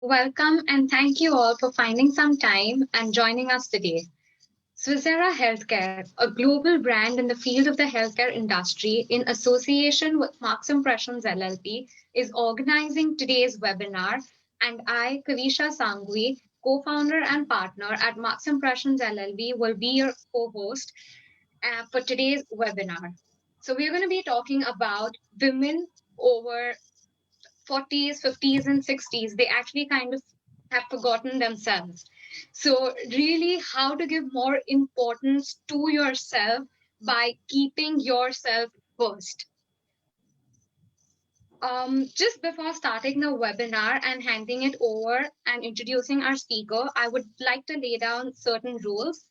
Welcome and thank you all for finding some time and joining us today. Swissera Healthcare, a global brand in the field of the healthcare industry in association with Marks Impressions LLP, is organizing today's webinar, and I, Kavisha Sangvi, co-founder and partner at Marks Impressions LLP, will be your co-host for today's webinar. So we're going to be talking about women over 40s, 50s, and 60s, they actually kind of have forgotten themselves. So, really, how to give more importance to yourself by keeping yourself first. Just before starting the webinar and handing it over and introducing our speaker, I would like to lay down certain rules.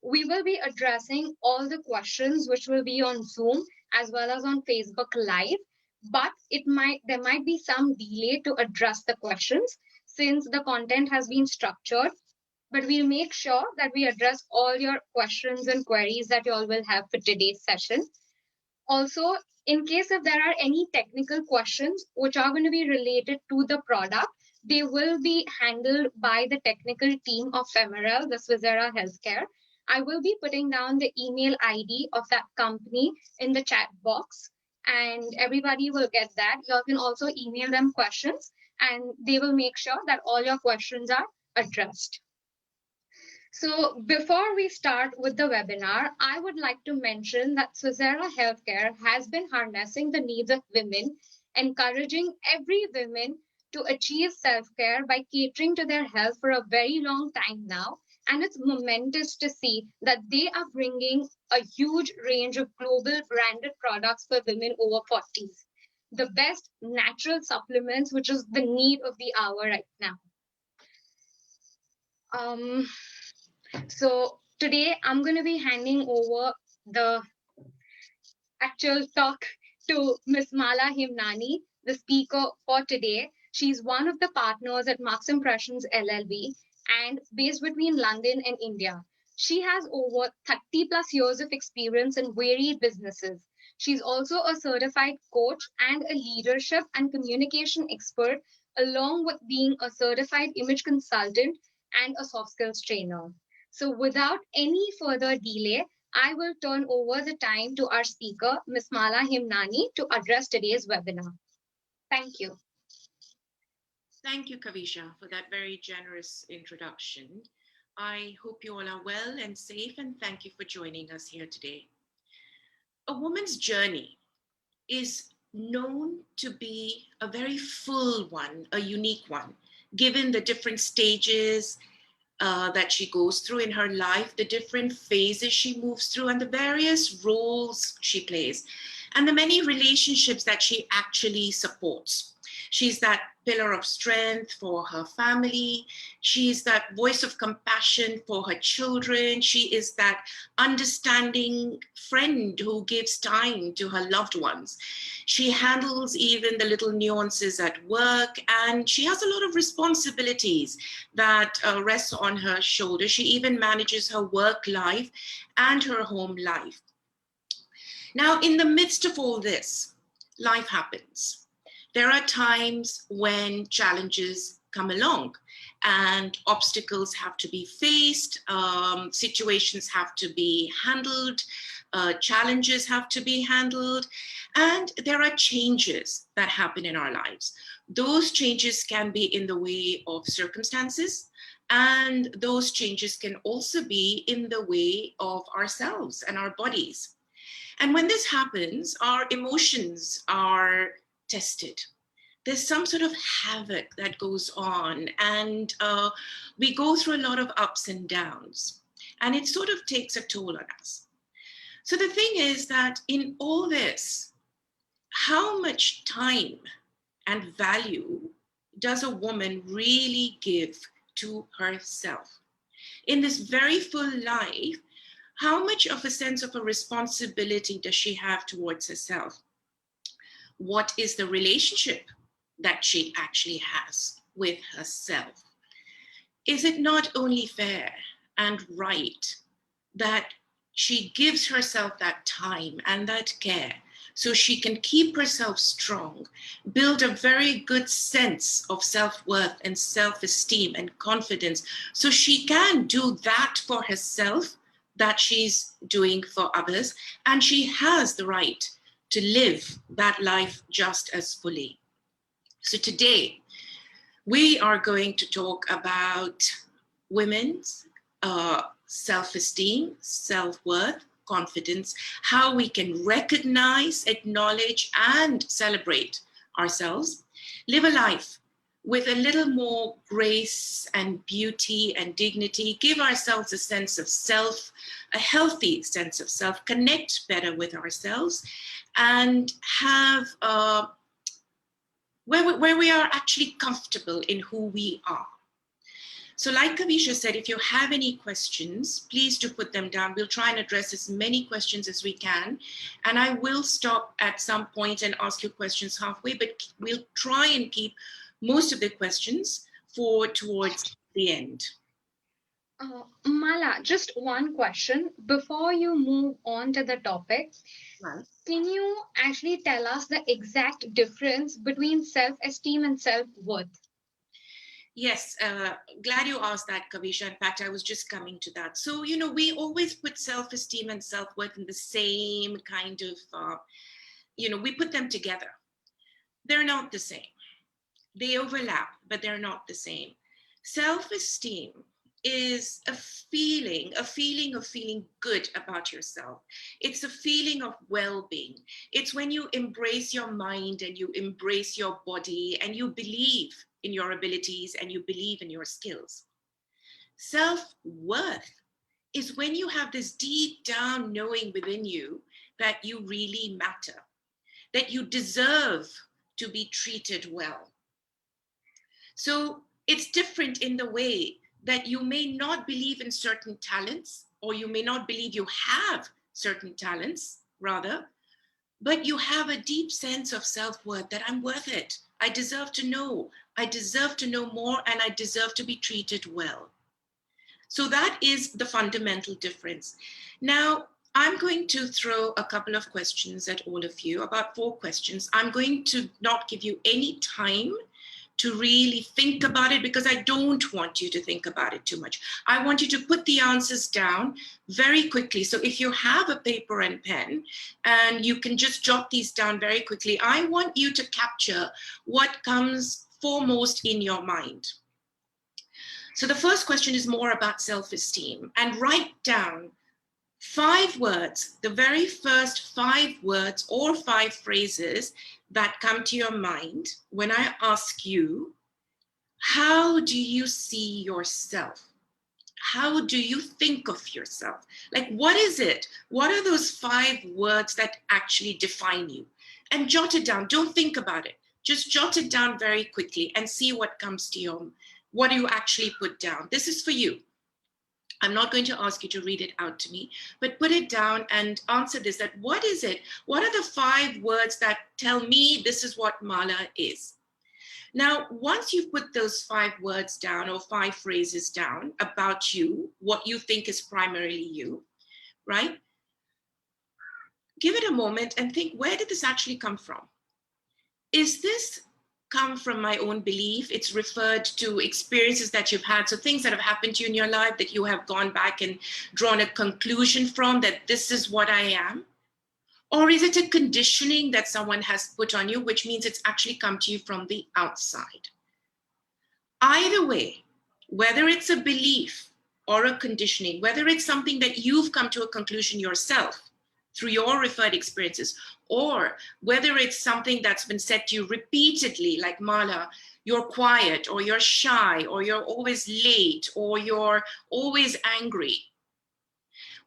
We will be addressing all the questions which will be on Zoom as well as on Facebook Live, but there might be some delay to address the questions since the content has been structured. But we'll make sure that we address all your questions and queries that you all will have for today's session. Also, in case if there are any technical questions which are going to be related to the product, they will be handled by the technical team of Femarelle, the Swissera Healthcare. I will be putting down the email ID of that company in the chat box, and everybody will get that. You can also email them questions, and they will make sure that all your questions are addressed. So before we start with the webinar, I would like to mention that Swissera Healthcare has been harnessing the needs of women, encouraging every woman to achieve self-care by catering to their health for a very long time now. And it's momentous to see that they are bringing a huge range of global branded products for women over 40s. The best natural supplements, which is the need of the hour right now. So today I'm going to be handing over the actual talk to Miss Mala Hemnani, the speaker for today. She's one of the partners at Marks Impressions LLB and based between London and India. She has over 30 plus years of experience in varied businesses. She's also a certified coach and a leadership and communication expert, along with being a certified image consultant and a soft skills trainer. So without any further delay, I will turn over the time to our speaker, Ms. Mala Hemnani, to address today's webinar. Thank you. Thank you, Kavisha, for that very generous introduction. I hope you all are well and safe, and thank you for joining us here today. A woman's journey is known to be a very full one, a unique one, given the different stages that she goes through in her life, the different phases she moves through, and the various roles she plays, and the many relationships that she actually supports. She's that pillar of strength for her family. She's that voice of compassion for her children. She is that understanding friend who gives time to her loved ones. She handles even the little nuances at work, and she has a lot of responsibilities that rest on her shoulders. She even manages her work life and her home life. Now, in the midst of all this, life happens. There are times when challenges come along and obstacles have to be faced, situations have to be handled, challenges have to be handled, and there are changes that happen in our lives. Those changes can be in the way of circumstances, and those changes can also be in the way of ourselves and our bodies. And when this happens, our emotions are tested. There's some sort of havoc that goes on, and we go through a lot of ups and downs, and it sort of takes a toll on us. So the thing is that in all this, how much time and value does a woman really give to herself? In this very full life, how much of a sense of a responsibility does she have towards herself? What is the relationship that she actually has with herself? Is it not only fair and right that she gives herself that time and that care so she can keep herself strong, build a very good sense of self-worth and self-esteem and confidence, so she can do that for herself that she's doing for others, and she has the right to live that life just as fully. So today, we are going to talk about women's self-esteem, self-worth, confidence, how we can recognize, acknowledge, and celebrate ourselves, live a life with a little more grace and beauty and dignity, give ourselves a sense of self, a healthy sense of self, connect better with ourselves, and have where we are actually comfortable in who we are. So like Kavisha said, if you have any questions, please do put them down. We'll try and address as many questions as we can. And I will stop at some point and ask you questions halfway, but we'll try and keep most of the questions for towards the end. Mala, just one question before you move on to the topic. Right. Can you actually tell us the exact difference between self-esteem and self-worth? Yes, glad you asked that, Kavisha. In fact, I was just coming to that. So, we always put self-esteem and self-worth in the same kind of, we put them together. They're not the same. They overlap, but they're not the same. Self-esteem is a feeling of feeling good about yourself. It's a feeling of well-being. It's when you embrace your mind and you embrace your body and you believe in your abilities and you believe in your skills. Self-worth is when you have this deep down knowing within you that you really matter, that you deserve to be treated well. So it's different in the way that you may not believe in certain talents, or you may not believe you have certain talents, rather, but you have a deep sense of self-worth that I'm worth it. I deserve to know. I deserve to know more, and I deserve to be treated well. So that is the fundamental difference. Now, I'm going to throw a couple of questions at all of you, about 4 questions. I'm going to not give you any time to really think about it, because I don't want you to think about it too much. I want you to put the answers down very quickly. So if you have a paper and pen and you can just jot these down very quickly, I want you to capture what comes foremost in your mind. So the first question is more about self-esteem, and write down 5 words, the very first 5 words or 5 phrases that come to your mind when I ask you, how do you see yourself? How do you think of yourself? Like, what is it? What are those 5 words that actually define you? And jot it down. Don't think about it. Just jot it down very quickly and see what comes to you. What do you actually put down? This is for you. I'm not going to ask you to read it out to me, but put it down and answer this, that what is it? What are the 5 words that tell me this is what Mala is? Now, once you've put those 5 words down or 5 phrases down about you, what you think is primarily you, right? Give it a moment and think, where did this actually come from? Is this come from my own belief? It's referred to experiences that you've had, so things that have happened to you in your life that you have gone back and drawn a conclusion from, that this is what I am? Or is it a conditioning that someone has put on you, which means it's actually come to you from the outside? Either way, whether it's a belief or a conditioning, whether it's something that you've come to a conclusion yourself through your referred experiences, or whether it's something that's been said to you repeatedly, like Mala, you're quiet, or you're shy, or you're always late, or you're always angry.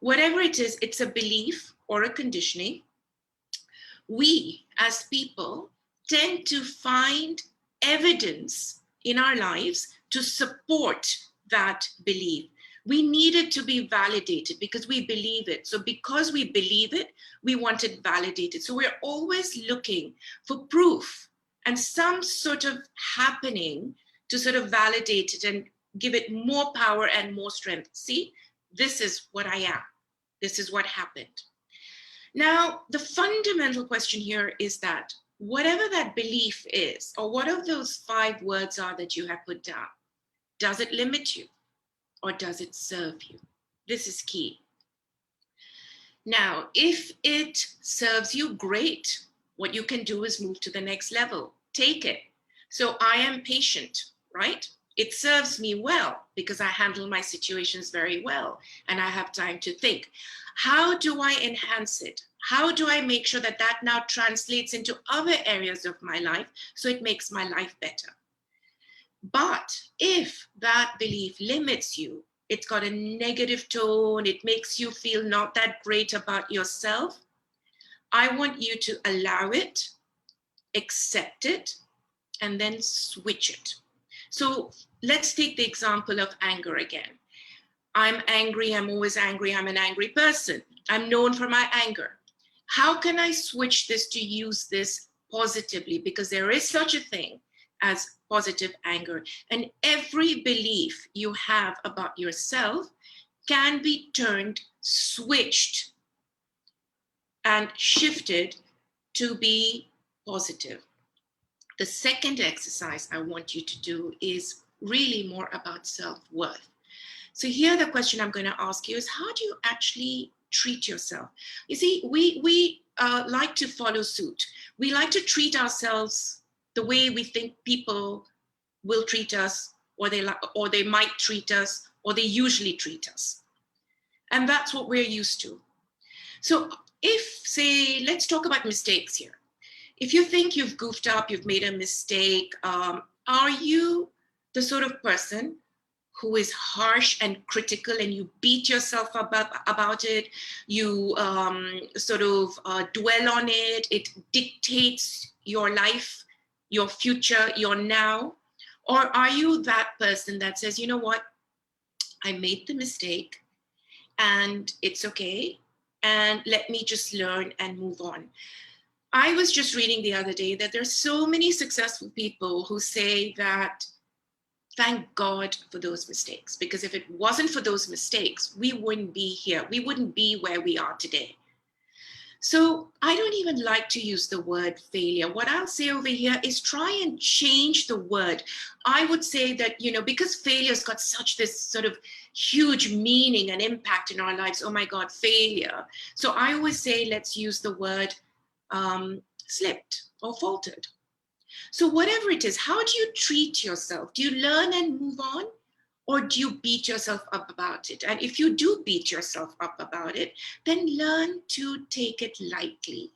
Whatever it is, it's a belief or a conditioning. We, as people, tend to find evidence in our lives to support that belief. We need it to be validated because we believe it. So because we believe it, we want it validated. So we're always looking for proof and some sort of happening to sort of validate it and give it more power and more strength. See, this is what I am. This is what happened. Now, the fundamental question here is that whatever that belief is, or what of those 5 words are that you have put down, does it limit you or does it serve you? This is key. Now, if it serves you, great. What you can do is move to the next level. Take it. So I am patient, right? It serves me well because I handle my situations very well and I have time to think. How do I enhance it? How do I make sure that that now translates into other areas of my life so it makes my life better? But if that belief limits you, it's got a negative tone, it makes you feel not that great about yourself, I want you to allow it, accept it, and then switch it. So let's take the example of anger again. I'm angry, I'm always angry, I'm an angry person. I'm known for my anger. How can I switch this to use this positively? Because there is such a thing as positive anger. And every belief you have about yourself can be turned, switched, and shifted to be positive. The second exercise I want you to do is really more about self-worth. So here the question I'm going to ask you is, how do you actually treat yourself? You see, we like to follow suit. We like to treat ourselves the way we think people will treat us, or they might treat us, or they usually treat us. And that's what we're used to. So if, say, let's talk about mistakes here. If you think you've goofed up, you've made a mistake, are you the sort of person who is harsh and critical and you beat yourself up about it? You dwell on it. It dictates your life, your future, your now. Or are you that person that says, you know what, I made the mistake and it's okay, and let me just learn and move on? I was just reading the other day that there's so many successful people who say that thank God for those mistakes, because if it wasn't for those mistakes, we wouldn't be here. We wouldn't be where we are today. So I don't even like to use the word failure. What I'll say over here is try and change the word. I would say that, because failure's got such this sort of huge meaning and impact in our lives. Oh my God, failure. So I always say, let's use the word slipped or faltered. So whatever it is, how do you treat yourself? Do you learn and move on? Or do you beat yourself up about it? And if you do beat yourself up about it, then learn to take it lightly.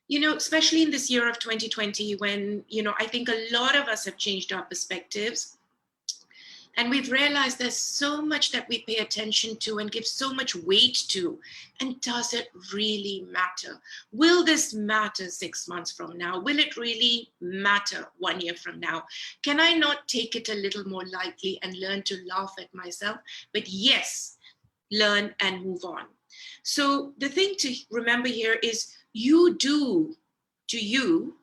Especially in this year of 2020, when, I think a lot of us have changed our perspectives. And we've realized there's so much that we pay attention to and give so much weight to. And does it really matter? Will this matter 6 months from now? Will it really matter 1 year from now? Can I not take it a little more lightly and learn to laugh at myself? But yes, learn and move on. So the thing to remember here is you do to you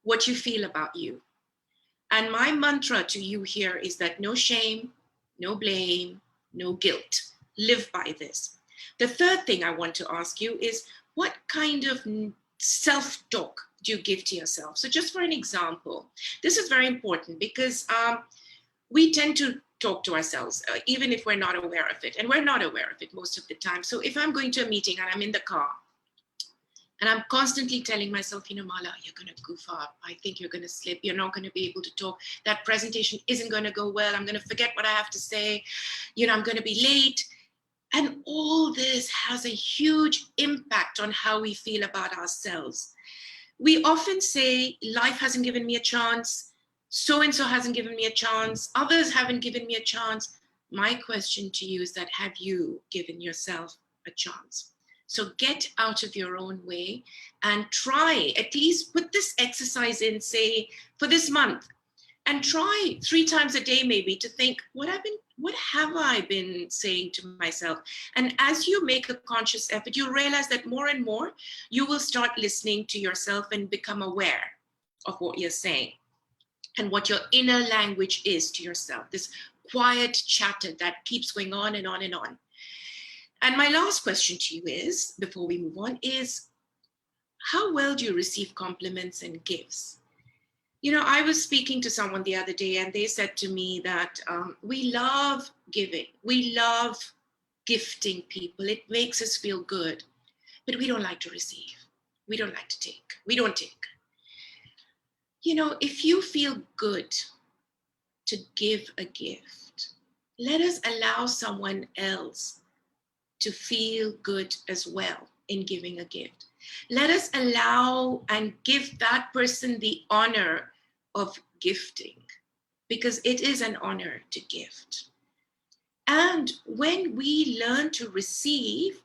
what you feel about you. And my mantra to you here is that no shame, no blame, no guilt. Live by this. The third thing I want to ask you is, what kind of self-talk do you give to yourself? So just for an example, this is very important because we tend to talk to ourselves, even if we're not aware of it. And we're not aware of it most of the time. So if I'm going to a meeting and I'm in the car, and I'm constantly telling myself, Mala, you're going to goof up. I think you're going to slip. You're not going to be able to talk. That presentation isn't going to go well. I'm going to forget what I have to say. I'm going to be late. And all this has a huge impact on how we feel about ourselves. We often say, life hasn't given me a chance. So-and-so hasn't given me a chance. Others haven't given me a chance. My question to you is that, have you given yourself a chance? So get out of your own way and try, at least put this exercise in, say, for this month, and try 3 times a day maybe to think, what have I been saying to myself? And as you make a conscious effort, you realize that more and more you will start listening to yourself and become aware of what you're saying and what your inner language is to yourself, this quiet chatter that keeps going on and on and on. And my last question to you is, before we move on, is how well do you receive compliments and gifts? You know, I was speaking to someone the other day and they said to me that we love giving, we love gifting people. It makes us feel good, but we don't like to receive. We don't like to take. We don't take. You know, if you feel good to give a gift, let us allow someone else to feel good as well in giving a gift. Let us allow and give that person the honor of gifting, because it is an honor to gift. And when we learn to receive,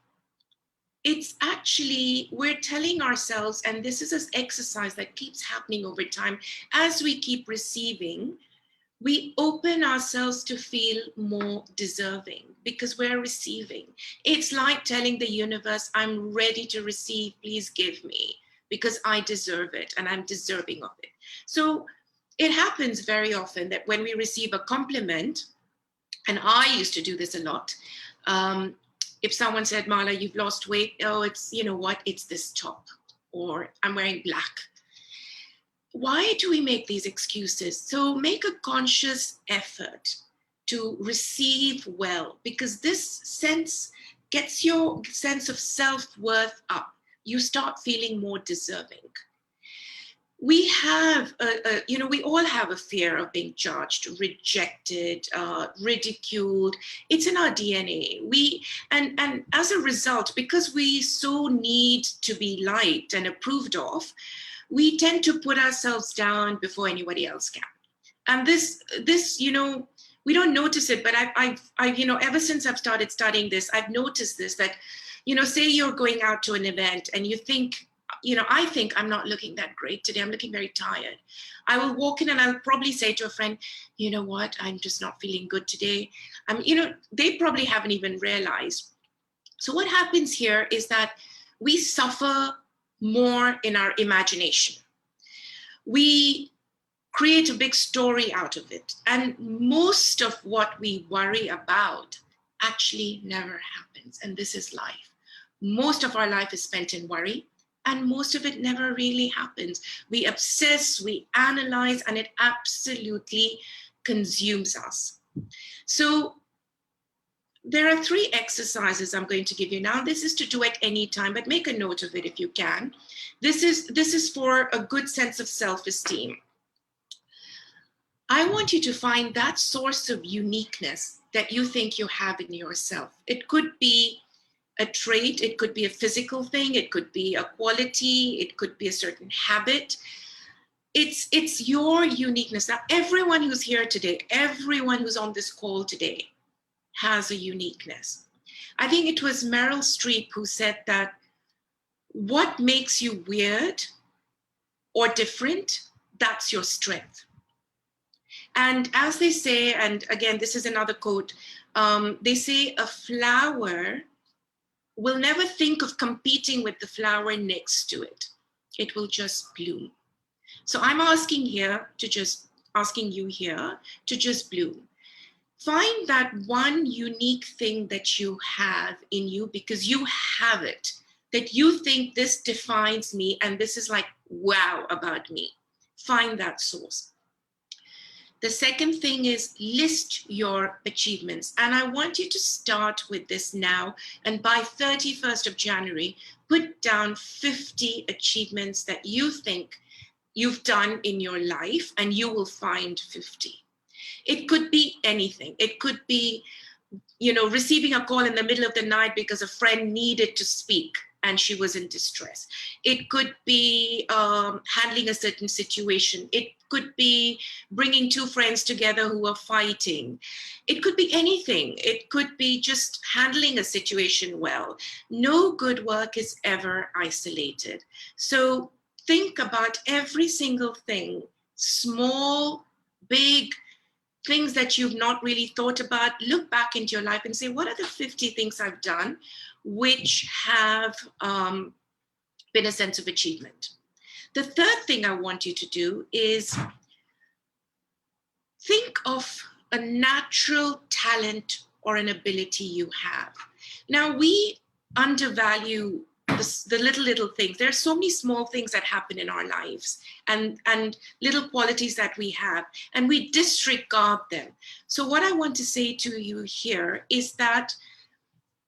it's actually, we're telling ourselves, and this is an exercise that keeps happening over time, as we keep receiving, we open ourselves to feel more deserving because we're receiving. It's like telling the universe, I'm ready to receive, please give me, because I deserve it and I'm deserving of it. So it happens very often that when we receive a compliment, and I used to do this a lot, if someone said, Mala, you've lost weight, oh, it's, you know what, it's this top, or I'm wearing black. Why do we make these excuses? So make a conscious effort to receive well, because this sense gets your sense of self-worth up. You start feeling more deserving. We have, we all have a fear of being judged, rejected, ridiculed. It's in our DNA. And as a result, because we so need to be liked and approved of, we tend to put ourselves down before anybody else can. And this, we don't notice it, but I've, ever since I've started studying this, I've noticed this, that, say you're going out to an event and you think, I think I'm not looking that great today. I'm looking very tired. I will walk in and I'll probably say to a friend, you know what, I'm just not feeling good today. They probably haven't even realized. So what happens here is that we suffer more in our imagination. We create a big story out of it. And most of what we worry about actually never happens. And this is life. Most of our life is spent in worry, and most of it never really happens. We obsess, we analyze, and it absolutely consumes us. So there are 3 exercises I'm going to give you now. This is to do at any time, but make a note of it if you can. This is for a good sense of self-esteem. I want you to find that source of uniqueness that you think you have in yourself. It could be a trait, it could be a physical thing, it could be a quality, it could be a certain habit. It's your uniqueness. Now, everyone who's here today, everyone who's on this call today has a uniqueness. I think it was Meryl Streep who said that what makes you weird or different, that's your strength. And as they say, and again, this is another quote, they say a flower will never think of competing with the flower next to it. It will just bloom. So I'm asking you here to just bloom. Find that one unique thing that you have in you, because you have it, that you think this defines me and this is like, wow, about me. Find that source. The second thing is list your achievements. And I want you to start with this now. And by 31st of January, put down 50 achievements that you think you've done in your life, and you will find 50. It could be anything. It could be, receiving a call in the middle of the night because a friend needed to speak and she was in distress. It could be handling a certain situation. It could be bringing 2 friends together who are fighting. It could be anything. It could be just handling a situation well. No good work is ever isolated. So think about every single thing, small, big, things that you've not really thought about. Look back into your life and say, what are the 50 things I've done which have been a sense of achievement? The third thing I want you to do is think of a natural talent or an ability you have. Now, we undervalue the little things. There are so many small things that happen in our lives and little qualities that we have, and we disregard them. So what I want to say to you here is that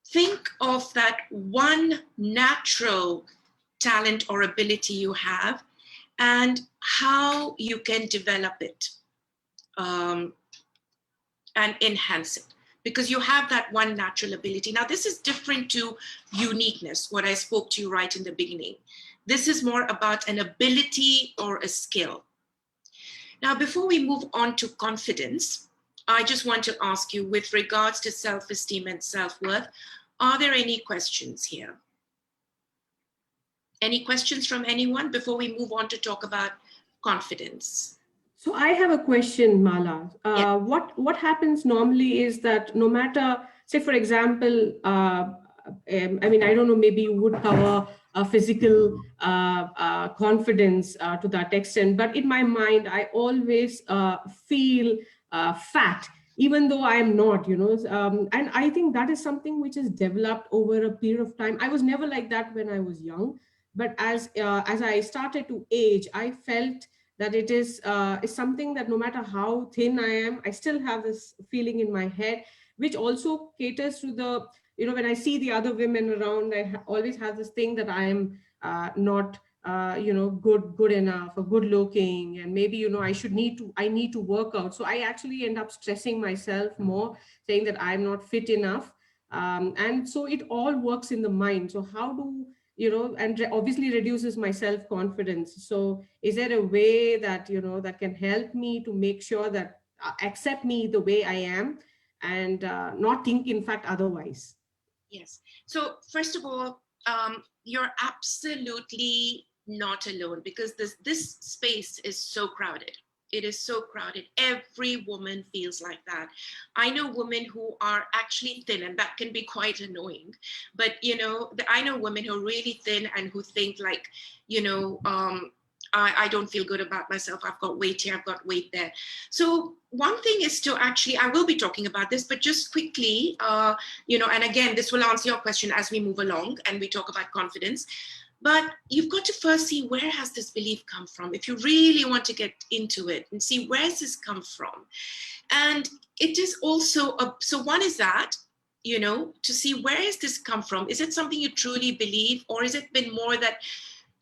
think of that one natural talent or ability you have and how you can develop it and enhance it, because you have that one natural ability. Now, this is different to uniqueness, what I spoke to you right in the beginning. This is more about an ability or a skill. Now, before we move on to confidence, I just want to ask you, with regards to self-esteem and self-worth, are there any questions here? Any questions from anyone before we move on to talk about confidence? So I have a question, Mala. Yes. What happens normally is that no matter, say, for example, I mean, I don't know, maybe you would cover a physical confidence to that extent, but in my mind, I always feel fat, even though I am not, and I think that is something which is developed over a period of time. I was never like that when I was young, but as I started to age, I felt that it is something that no matter how thin I am, I still have this feeling in my head, which also caters to the, when I see the other women around, always have this thing that I am not, good enough or good looking, and maybe, I need to work out. So I actually end up stressing myself more, saying that I'm not fit enough. And so it all works in the mind. So how do and obviously reduces my self-confidence. So is there a way that that can help me to make sure that accept me the way I am, and not think in fact otherwise? Yes. So first of all, you're absolutely not alone, because this space is so crowded. It is so crowded. Every woman feels like that. I know women who are actually thin, and that can be quite annoying. But I know women who are really thin and who think like, I don't feel good about myself. I've got weight here, I've got weight there. So one thing is to actually, I will be talking about this, but just quickly, and again, this will answer your question as we move along and we talk about confidence. But you've got to first see, where has this belief come from? If you really want to get into it and see, where's this come from? And it is also, so one is that, to see, where has this come from? Is it something you truly believe, or has it been more that,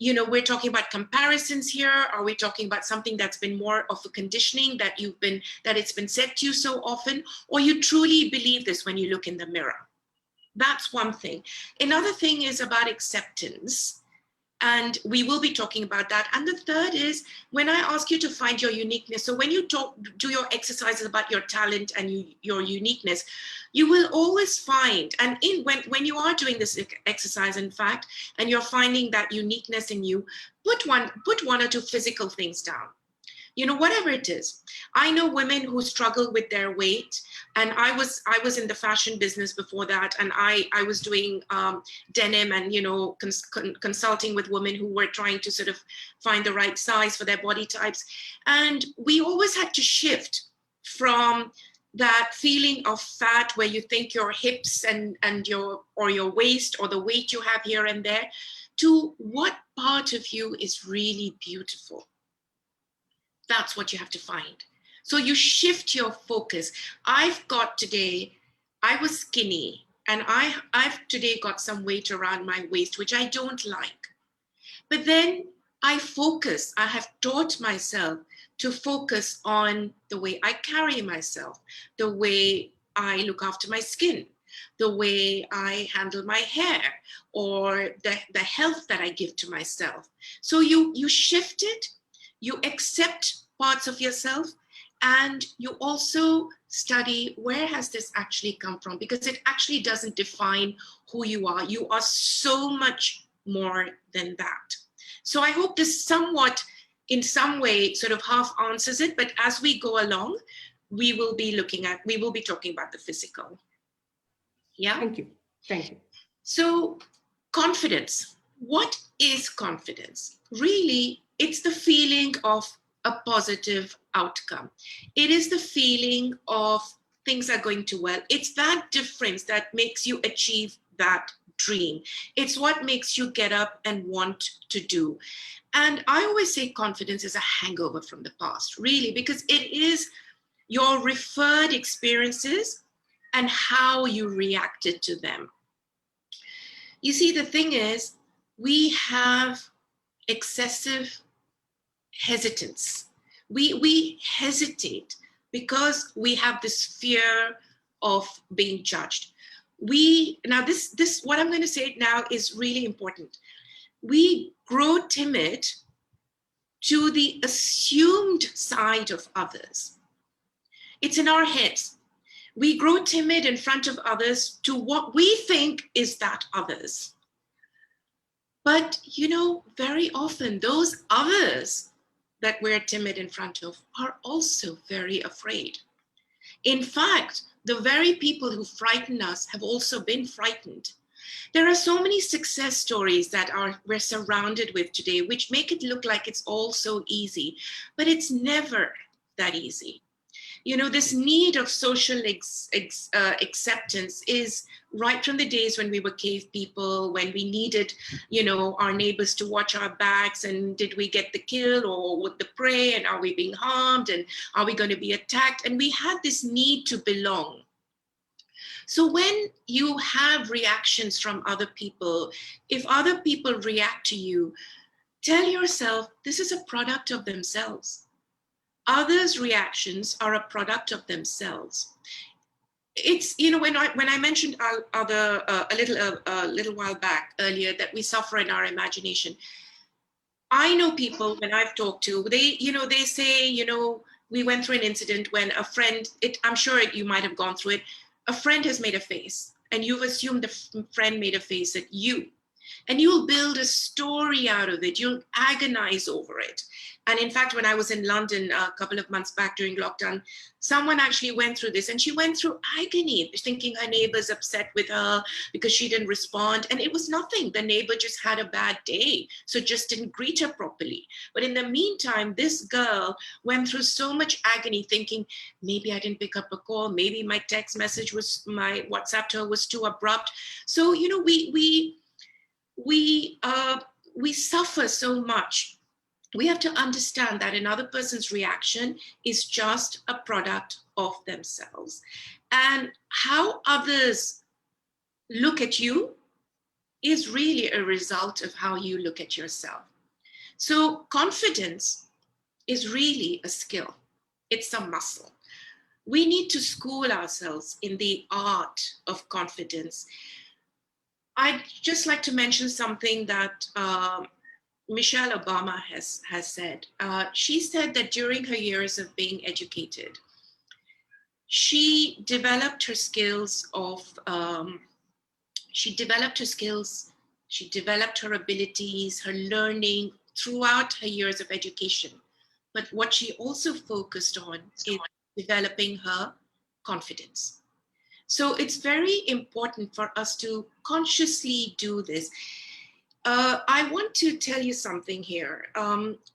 we're talking about comparisons here? Are we talking about something that's been more of a conditioning that it's been said to you so often, or you truly believe this when you look in the mirror? That's one thing. Another thing is about acceptance. And we will be talking about that. And the third is, when I ask you to find your uniqueness, so when you do your exercises about your talent and your uniqueness, you will always find, and when you are doing this exercise, in fact, and you're finding that uniqueness in you, put one or two physical things down. Whatever it is. I know women who struggle with their weight, and I was in the fashion business before that, and I was doing denim and consulting with women who were trying to sort of find the right size for their body types, and we always had to shift from that feeling of fat where you think your hips and your waist or the weight you have here and there, to what part of you is really beautiful. That's what you have to find. So you shift your focus. I was skinny, and I've today got some weight around my waist, which I don't like. But then I have taught myself to focus on the way I carry myself, the way I look after my skin, the way I handle my hair, or the health that I give to myself. So you shift it. You accept parts of yourself, and you also study, where has this actually come from? Because it actually doesn't define who you are. You are so much more than that. So I hope this somewhat, in some way, sort of half answers it. But as we go along, we will be talking about the physical. Yeah? Thank you. Thank you. So confidence. What is confidence? Really, it's the feeling of a positive outcome. It is the feeling of things are going too well. It's that difference that makes you achieve that dream. It's what makes you get up and want to do. And I always say confidence is a hangover from the past, really, because it is your referred experiences and how you reacted to them. You see, the thing is, we have excessive hesitance. We hesitate because we have this fear of being judged. Now this what I'm going to say now is really important. We grow timid to the assumed side of others. It's in our heads. We grow timid in front of others to what we think is that others. But, very often those others that we're timid in front of are also very afraid. In fact, the very people who frighten us have also been frightened. There are so many success stories that we're surrounded with today, which make it look like it's all so easy, but it's never that easy. This need of social acceptance is right from the days when we were cave people, when we needed, our neighbors to watch our backs, and did we get the kill or would the prey, and are we being harmed, and are we going to be attacked? And we had this need to belong. So when you have reactions from other people, if other people react to you, tell yourself this is a product of themselves. Others' reactions are a product of themselves. It's, when I mentioned a little while back earlier that we suffer in our imagination, I know people when I've talked to, they say, we went through an incident when a friend, I'm sure you might have gone through it, a friend has made a face and you've assumed the friend made a face at you. And you'll build a story out of it. You'll agonize over it. And in fact, when I was in London a couple of months back during lockdown, someone actually went through this, and she went through agony, thinking her neighbor's upset with her because she didn't respond. And it was nothing. The neighbor just had a bad day, so just didn't greet her properly. But in the meantime, this girl went through so much agony, thinking, maybe I didn't pick up a call. Maybe my text message my WhatsApp to her was too abrupt. So, we suffer so much. We have to understand that another person's reaction is just a product of themselves. And how others look at you is really a result of how you look at yourself. So confidence is really a skill. It's a muscle. We need to school ourselves in the art of confidence. I'd just like to mention something that Michelle Obama has said. She said that during her years of being educated, she developed her skills, she developed her abilities, her learning throughout her years of education. But what she also focused on is developing her confidence. So it's very important for us to consciously do this. I want to tell you something here.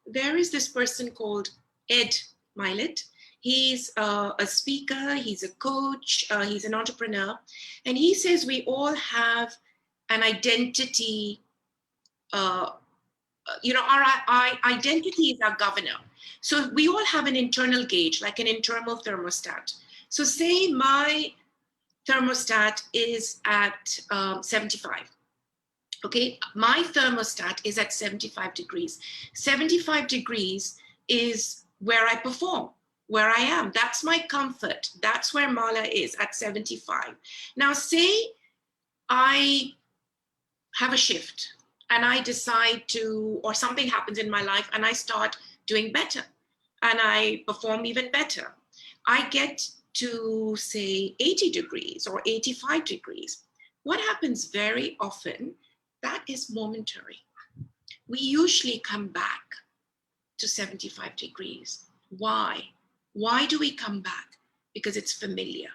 There is this person called Ed Mylett. He's a speaker, he's a coach, he's an entrepreneur, and he says we all have an identity. Our identity is our governor. So we all have an internal gauge, like an internal thermostat. So say my thermostat is at 75. Okay, my thermostat is at 75 degrees. 75 degrees is where I perform, where I am. That's my comfort. That's where Mala is, at 75. Now, say I have a shift and I decide to, or something happens in my life and I start doing better and I perform even better. I get to, say, 80 degrees or 85 degrees. What happens very often, that is momentary. We usually come back to 75 degrees. Why? Why do we come back? Because it's familiar.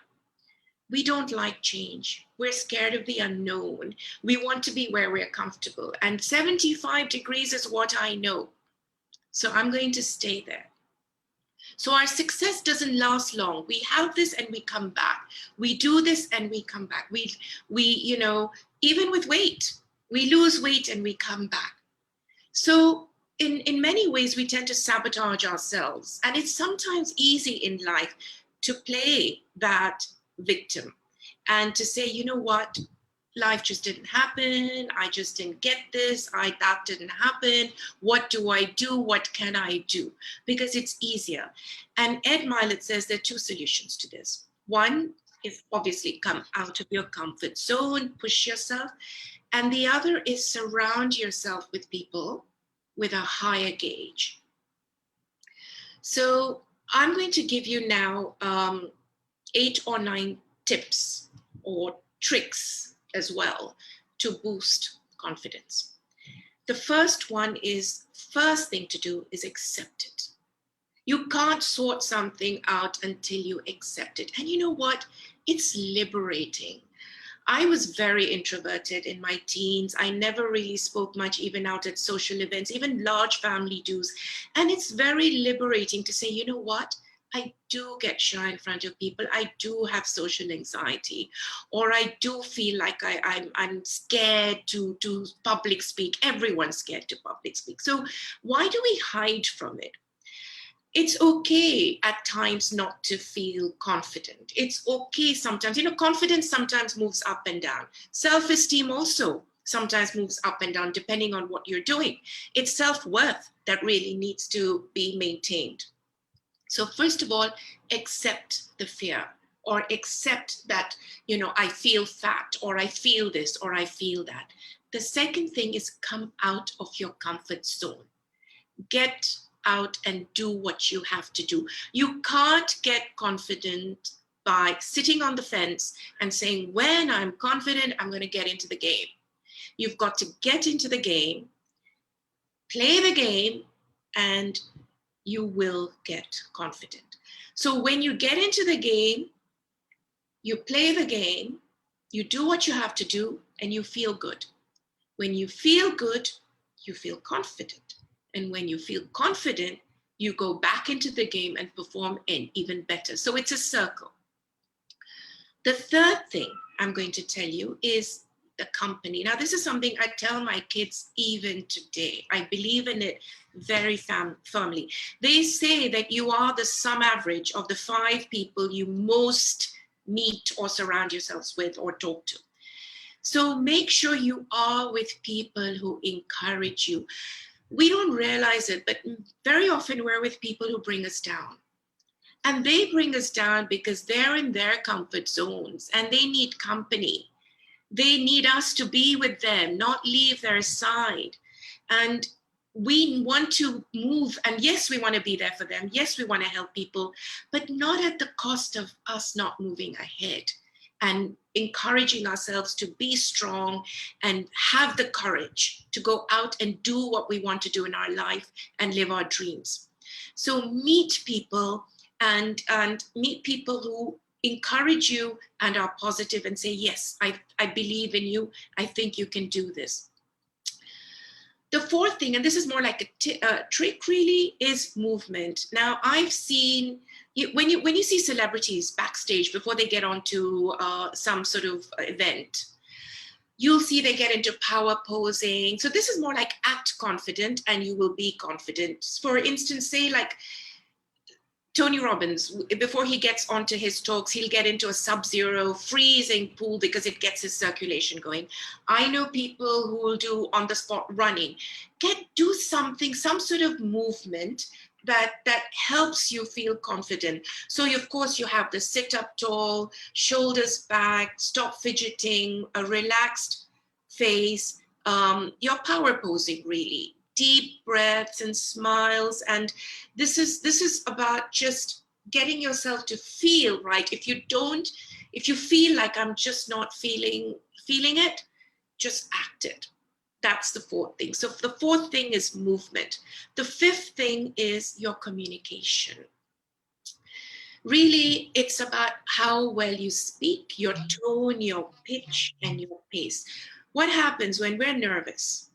We don't like change. We're scared of the unknown. We want to be where we're comfortable. And 75 degrees is what I know. So I'm going to stay there. So our success doesn't last long. We have this and we come back. We do this and we come back. You know, even with weight, we lose weight and we come back. So in many ways, we tend to sabotage ourselves. And it's sometimes easy in life to play that victim and to say, you know what, life just didn't happen. I just didn't get this. That didn't happen. What do I do? What can I do? Because it's easier. And Ed Mylett says there are two solutions to this. One is obviously come out of your comfort zone, push yourself. And the other is surround yourself with people with a higher gauge. So I'm going to give you now 8 or 9 tips or tricks as well to boost confidence. The first one is, first thing to do is accept it. You can't sort something out until you accept it. And you know what? It's liberating. I was very introverted in my teens. I never really spoke much, even out at social events, even large family dues. And it's very liberating to say, you know what? I do get shy in front of people. I do have social anxiety, or I do feel like I'm scared to public speak. Everyone's scared to public speak. So why do we hide from it? It's okay at times not to feel confident. It's okay sometimes. You know, confidence sometimes moves up and down. Self-esteem also sometimes moves up and down depending on what you're doing. It's self-worth that really needs to be maintained. So first of all, accept the fear, or accept that, you know, I feel fat, or I feel this, or I feel that. The second thing is come out of your comfort zone. Get out and do what you have to do. You can't get confident by sitting on the fence and saying, when I'm confident, I'm going to get into the game. You've got to get into the game, play the game, and you will get confident. So when you get into the game, you play the game, you do what you have to do, and you feel good. When you feel good, you feel confident. And when you feel confident, you go back into the game and perform even better. So it's a circle. The third thing I'm going to tell you is the company. Now, this is something I tell my kids even today. I believe in it very firmly. They say that you are the sum average of the 5 people you most meet or surround yourselves with or talk to. So make sure you are with people who encourage you. We don't realize it, but very often we're with people who bring us down. And they bring us down because they're in their comfort zones and they need company. They need us to be with them, not leave their side. And we want to move, and yes, we want to be there for them. Yes, we want to help people, but not at the cost of us not moving ahead and encouraging ourselves to be strong and have the courage to go out and do what we want to do in our life and live our dreams. So meet people and meet people who encourage you and are positive and say, yes, I believe in you. I think you can do this. The fourth thing, and this is more like a trick really, is movement. Now, I've seen, when you see celebrities backstage before they get onto some sort of event, you'll see they get into power posing. So this is more like act confident and you will be confident. For instance, say like Tony Robbins, before he gets onto his talks, he'll get into a sub-zero freezing pool because it gets his circulation going. I know people who will do on-the-spot running. Do something, some sort of movement that helps you feel confident. So of course you have the sit up tall, shoulders back, stop fidgeting, a relaxed face, your power posing really. Deep breaths and smiles, and this is about just getting yourself to feel right. If you feel like I'm just not feeling it, just act it. That's the fourth thing. So the fourth thing is movement. The fifth thing is your communication. Really, it's about how well you speak, your tone, your pitch, and your pace. What happens when we're nervous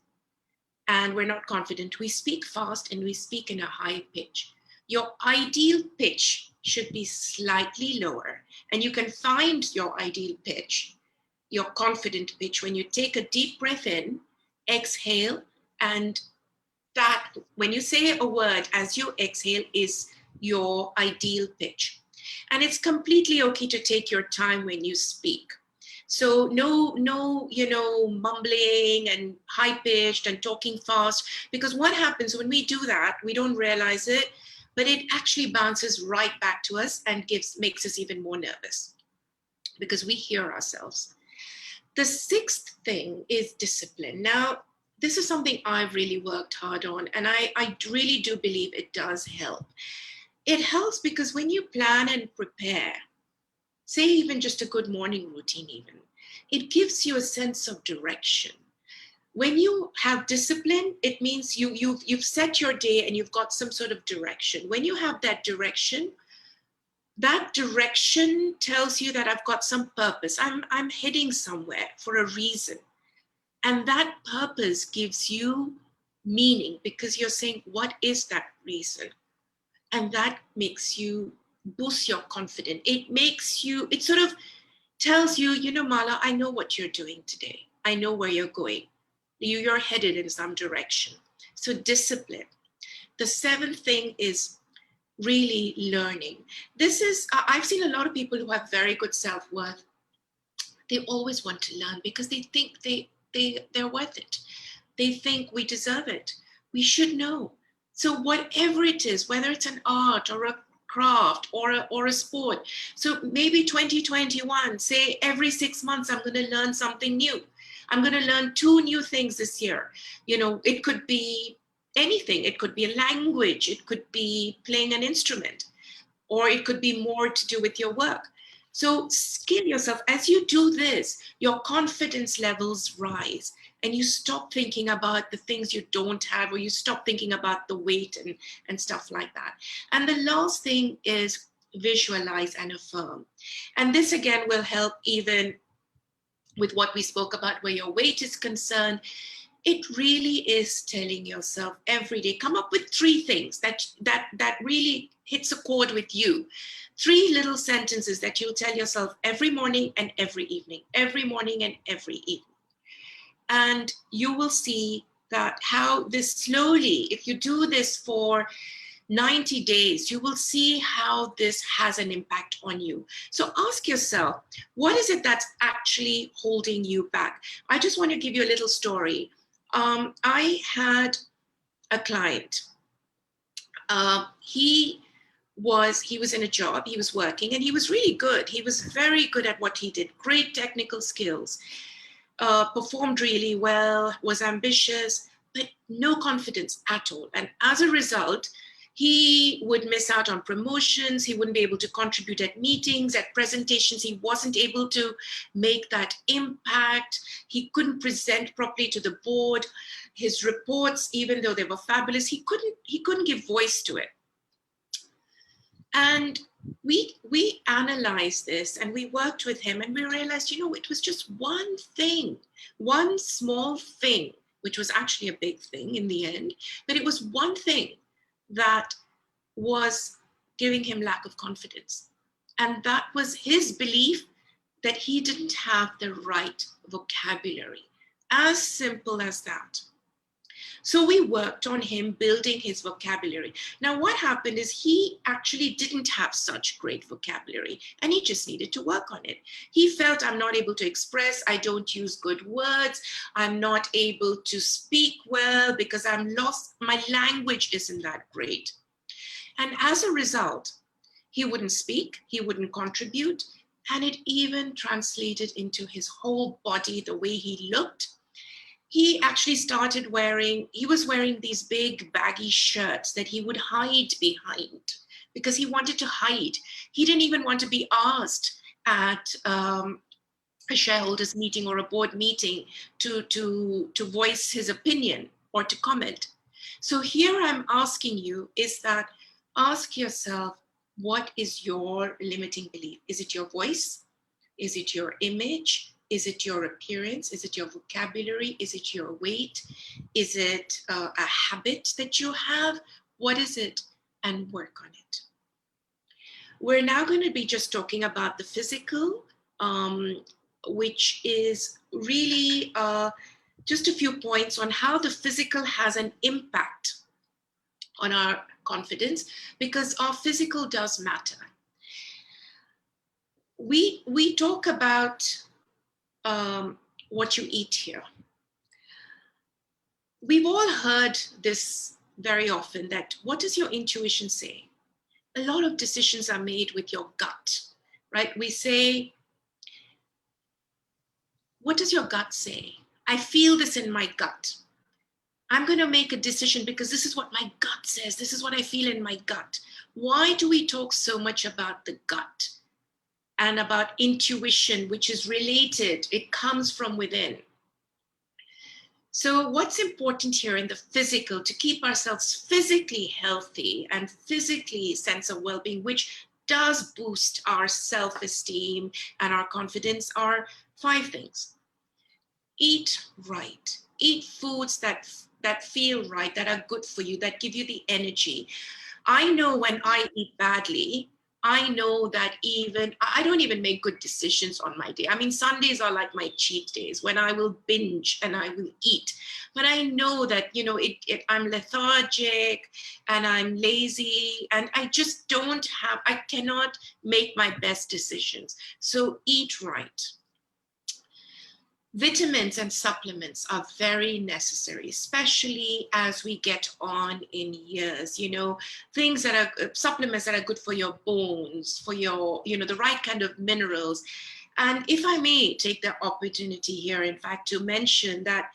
and we're not confident? We speak fast and we speak in a high pitch. your ideal pitch should be slightly lower. And you can find your ideal pitch, your confident pitch, when you take a deep breath in, exhale, and that when you say a word as you exhale is your ideal pitch. And it's completely okay to take your time when you speak. So no, mumbling and high pitched and talking fast, because what happens when we do that, we don't realize it, but it actually bounces right back to us and makes us even more nervous because we hear ourselves. The sixth thing is discipline. Now, this is something I've really worked hard on, and I really do believe it does help. It helps because when you plan and prepare, say even just a good morning routine even, it gives you a sense of direction. When you have discipline, it means you've set your day and you've got some sort of direction. When you have that direction tells you that I've got some purpose. I'm heading somewhere for a reason. And that purpose gives you meaning because you're saying, what is that reason? And that makes you boost your confidence. It sort of tells you, Mala, I know what you're doing today. I know where you're going. You're headed in some direction. So discipline. The seventh thing is really learning. I've seen a lot of people who have very good self-worth. They always want to learn because they think they're worth it. They think we deserve it. We should know. So whatever it is, whether it's an art or a craft or a sport. So maybe 2021, say every 6 months, I'm going to learn something new. I'm going to learn 2 new things this year. It could be anything. It could be a language. It could be playing an instrument, or it could be more to do with your work. So skill yourself. As you do this, your confidence levels rise and you stop thinking about the things you don't have, or you stop thinking about the weight and stuff like that. And the last thing is visualize and affirm. And this again will help even with what we spoke about where your weight is concerned. It really is telling yourself every day, come up with 3 things that really hits a chord with you. 3 little sentences that you'll tell yourself every morning and every evening, every morning and every evening. And you will see that how this slowly, if you do this for 90 days, you will see how this has an impact on you. So ask yourself, what is it that's actually holding you back? I just want to give you a little story. I had a client. He was in a job, he was working, and he was really good. He was very good at what he did, great technical skills, performed really well, was ambitious, but no confidence at all. And as a result, he would miss out on promotions. He wouldn't be able to contribute at meetings, at presentations. He wasn't able to make that impact. He couldn't present properly to the board. His reports, even though they were fabulous, he couldn't give voice to it. And we analyzed this and we worked with him and we realized, it was just one thing, one small thing, which was actually a big thing in the end, but it was one thing that was giving him lack of confidence. And that was his belief that he didn't have the right vocabulary. As simple as that. So we worked on him building his vocabulary. Now, what happened is he actually didn't have such great vocabulary and he just needed to work on it. He felt, I'm not able to express, I don't use good words, I'm not able to speak well because I'm lost, my language isn't that great. And as a result, he wouldn't speak, he wouldn't contribute, and it even translated into his whole body, the way he looked. He actually he was wearing these big baggy shirts that he would hide behind because he wanted to hide. He didn't even want to be asked at a shareholders meeting or a board meeting to voice his opinion or to comment. So here I'm asking you ask yourself, what is your limiting belief? Is it your voice? Is it your image? Is it your appearance? Is it your vocabulary? Is it your weight? Is it a habit that you have? What is it and work on it. We're now going to be just talking about the physical, which is really just a few points on how the physical has an impact on our confidence, because our physical does matter. We talk about what you eat here. We've all heard this very often, that what does your intuition say? A lot of decisions are made with your gut, right? We say, what does your gut say? I feel this in my gut. I'm going to make a decision because this is what my gut says. This is what I feel in my gut. Why do we talk so much about the gut and about intuition, which is related? It comes from within. So what's important here in the physical, to keep ourselves physically healthy and physically sense of well-being, which does boost our self-esteem and our confidence, are 5 things. Eat right. Eat foods that feel right, that are good for you, that give you the energy. I know when I eat badly, I know that I don't even make good decisions on my day. I mean, Sundays are like my cheat days when I will binge and I will eat. But I know that, I'm lethargic and I'm lazy and I just I cannot make my best decisions. So eat right. Vitamins and supplements are very necessary, especially as we get on in years, things that are supplements that are good for your bones, for your, the right kind of minerals. And if I may take the opportunity here, in fact, to mention that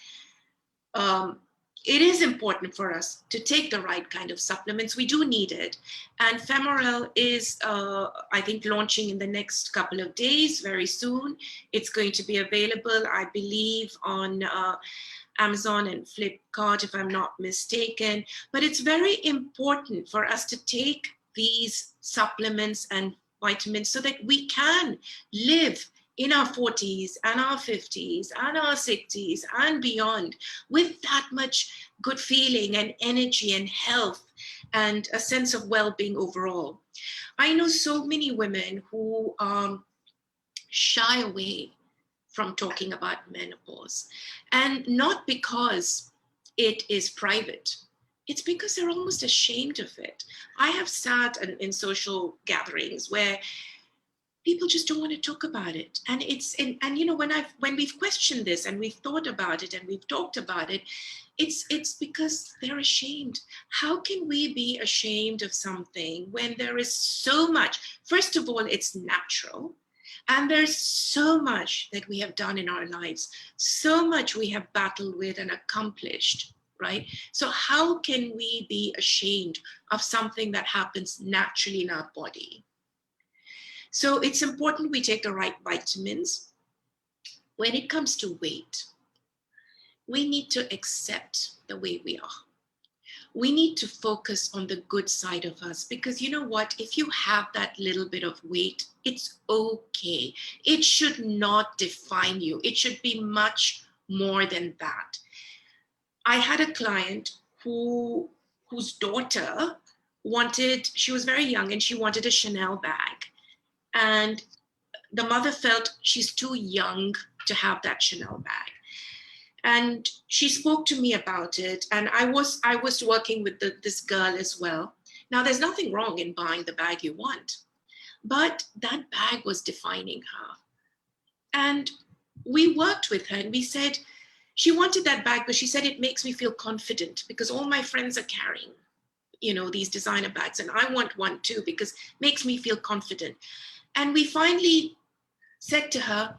it is important for us to take the right kind of supplements. We do need it. And Femarelle is, I think, launching in the next couple of days, very soon. It's going to be available, I believe, on Amazon and Flipkart, if I'm not mistaken. But it's very important for us to take these supplements and vitamins so that we can live in our 40s and our 50s and our 60s and beyond with that much good feeling and energy and health and a sense of well-being overall. I know so many women who shy away from talking about menopause, and not because it is private. It's because they're almost ashamed of it. I have sat in social gatherings where people just don't want to talk about it. And when we've questioned this and we've thought about it and we've talked about it, it's because they're ashamed. How can we be ashamed of something when there is so much? First of all, it's natural. And there's so much that we have done in our lives, so much we have battled with and accomplished, right? So how can we be ashamed of something that happens naturally in our body? So it's important we take the right vitamins. When it comes to weight, we need to accept the way we are. We need to focus on the good side of us, because you know what? If you have that little bit of weight, it's okay. It should not define you. It should be much more than that. I had a client whose daughter she was very young and she wanted a Chanel bag. And the mother felt she's too young to have that Chanel bag. And she spoke to me about it. And I was working with this girl as well. Now, there's nothing wrong in buying the bag you want, but that bag was defining her. And we worked with her and we said, she wanted that bag, but she said, it makes me feel confident because all my friends are carrying, these designer bags. And I want one too, because it makes me feel confident. And we finally said to her,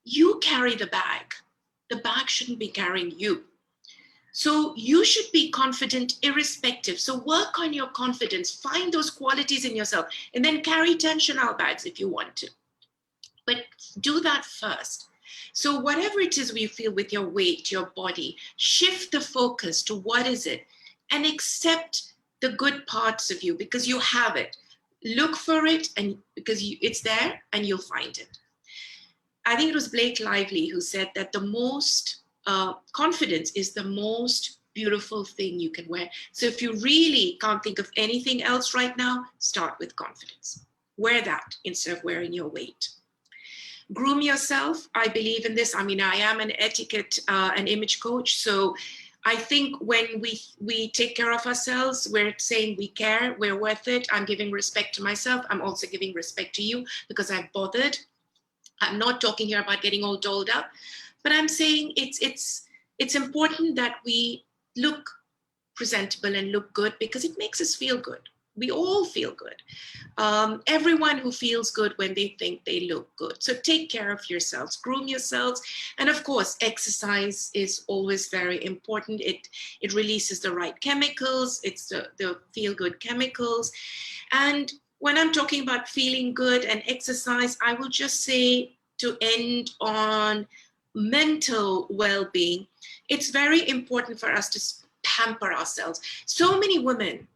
you carry the bag. The bag shouldn't be carrying you. So you should be confident irrespective. So work on your confidence, find those qualities in yourself, and then carry 10 Chanel bags if you want to. But do that first. So whatever it is we feel with your weight, your body, shift the focus to what is it, and accept the good parts of you because you have it. Look for it, and because it's there and you'll find it. I think it was Blake Lively who said that the most confidence is the most beautiful thing you can wear. So if you really can't think of anything else right now, start with confidence. Wear that instead of wearing your weight. Groom yourself. I believe in this. I mean, I am an etiquette and image coach. So I think when we take care of ourselves, we're saying we care, we're worth it. I'm giving respect to myself. I'm also giving respect to you because I've bothered. I'm not talking here about getting all dolled up, but I'm saying it's important that we look presentable and look good because it makes us feel good. We all feel good. Everyone who feels good when they think they look good. So take care of yourselves, groom yourselves. And of course, exercise is always very important. It releases the right chemicals. It's the feel-good chemicals. And when I'm talking about feeling good and exercise, I will just say to end on mental well-being, it's very important for us to pamper ourselves. So many women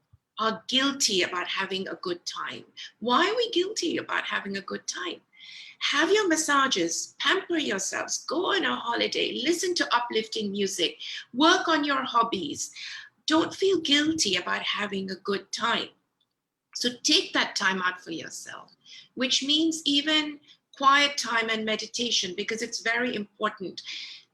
are guilty about having a good time. Why are we guilty about having a good time? Have your massages, pamper yourselves, go on a holiday, listen to uplifting music, work on your hobbies. Don't feel guilty about having a good time. So take that time out for yourself, which means even quiet time and meditation, because it's very important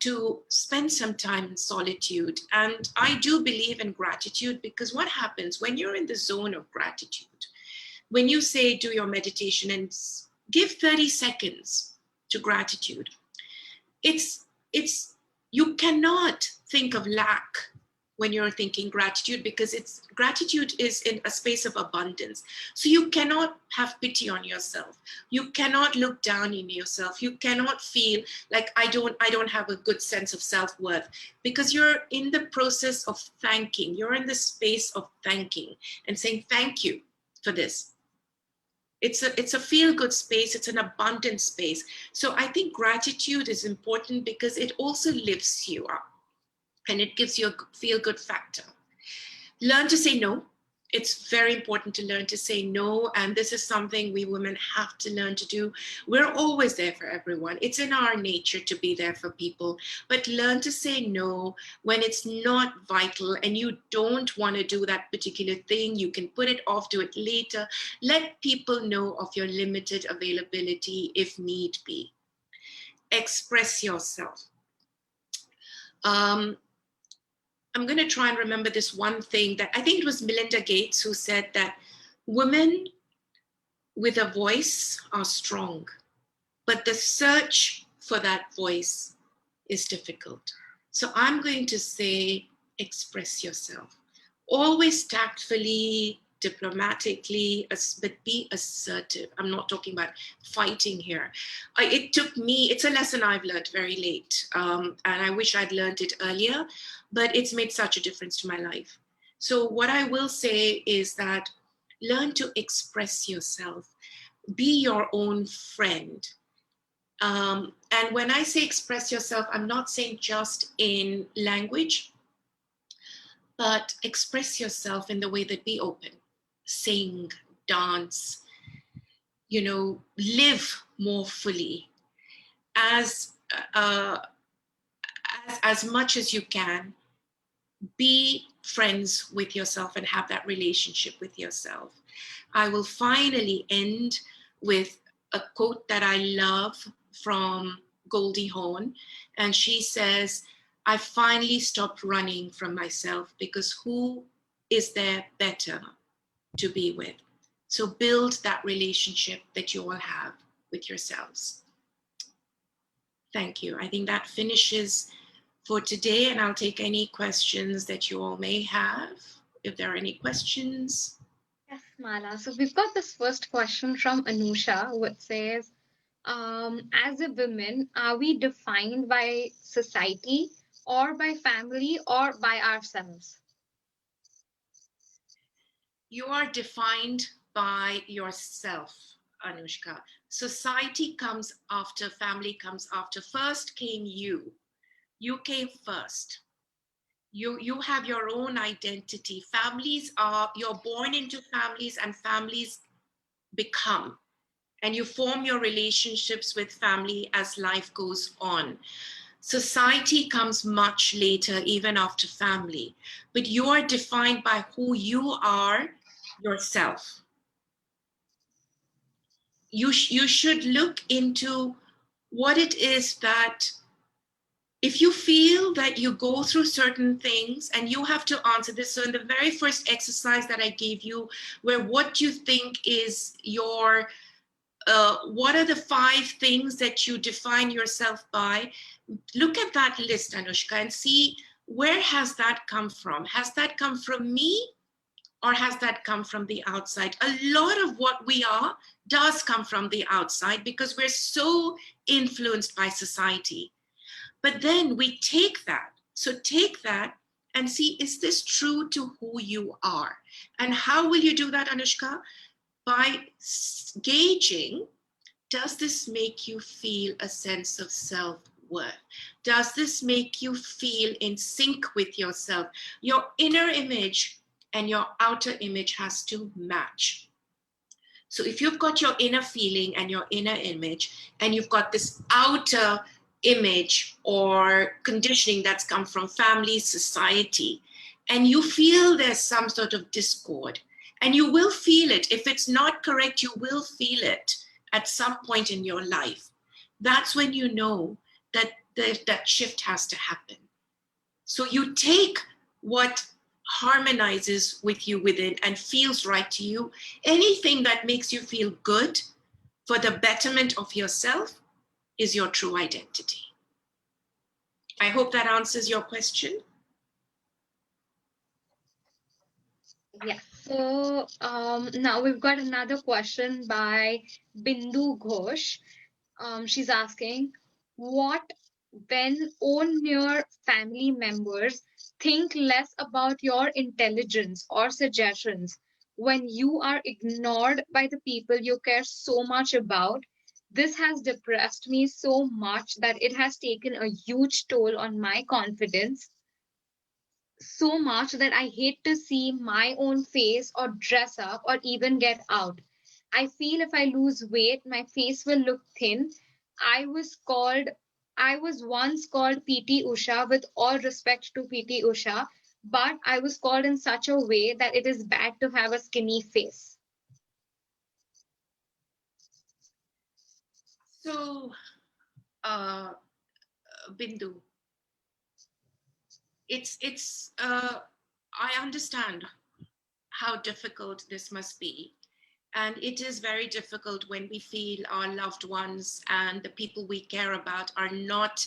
to spend some time in solitude. And I do believe in gratitude, because what happens when you're in the zone of gratitude, when you say do your meditation and give 30 seconds to gratitude, it's you cannot think of lack when you're thinking gratitude, because gratitude is in a space of abundance. So you cannot have pity on yourself. You cannot look down in yourself. You cannot feel like I don't have a good sense of self-worth, because you're in the process of thanking. You're in the space of thanking and saying thank you for this. It's a feel-good space. It's an abundant space. So I think gratitude is important because it also lifts you up and it gives you a feel-good factor. Learn to say no. It's very important to learn to say no. And this is something we women have to learn to do. We're always there for everyone. It's in our nature to be there for people. But learn to say no when it's not vital and you don't want to do that particular thing. You can put it off, do it later. Let people know of your limited availability if need be. Express yourself. I'm going to try and remember this one thing that I think it was Melinda Gates who said that women with a voice are strong, but the search for that voice is difficult. So I'm going to say, express yourself. Always tactfully, diplomatically, but be assertive. I'm not talking about fighting here. It took me, it's a lesson I've learned very late, and I wish I'd learned it earlier, but it's made such a difference to my life. So what I will say is that learn to express yourself. Be your own friend. And when I say express yourself, I'm not saying just in language, but express yourself in the way that be open, sing, dance, live more fully as much as you can. Be friends with yourself and have that relationship with yourself. I will finally end with a quote that I love from Goldie Horn. And she says, I finally stopped running from myself because who is there better to be with? So build that relationship that you all have with yourselves. Thank you. I think that finishes for today, and I'll take any questions that you all may have, if there are any questions. Yes, Mala. So we've got this first question from Anusha, which says, as a woman, are we defined by society or by family or by ourselves? You are defined by yourself, Anushka. Society comes after, family comes after. First came you. You came first. You have your own identity. Families are, you're born into families and families become. And you form your relationships with family as life goes on. Society comes much later, even after family, but you are defined by who you are yourself. You should look into what it is that, if you feel that you go through certain things and you have to answer this. So in the very first exercise that I gave you, where what you think is your, what are the 5 things that you define yourself by? Look at that list, Anushka, and see, where has that come from? Has that come from me, or has that come from the outside? A lot of what we are does come from the outside because we're so influenced by society. But then we take that. So take that and see, is this true to who you are? And how will you do that, Anushka? By gauging, does this make you feel a sense of self-worth? Does this make you feel in sync with yourself? Your inner image and your outer image has to match. So if you've got your inner feeling and your inner image, and you've got this outer image or conditioning that's come from family, society, and you feel there's some sort of discord, and you will feel it. If it's not correct, you will feel it at some point in your life. That's when you know that that shift has to happen. So you take what harmonizes with you within and feels right to you. Anything that makes you feel good for the betterment of yourself is your true identity. I hope that answers your question. Yeah. So now we've got another question by Bindu Ghosh. She's asking, what when own your family members think less about your intelligence or suggestions, when you are ignored by the people you care so much about? This has depressed me so much that it has taken a huge toll on my confidence, so much that I hate to see my own face or dress up or even get out. I feel if I lose weight, my face will look thin. I was called, I was once called PT Usha, with all respect to PT Usha, but I was called in such a way that it is bad to have a skinny face. So, Bindu, I understand how difficult this must be. And it is very difficult when we feel our loved ones and the people we care about are not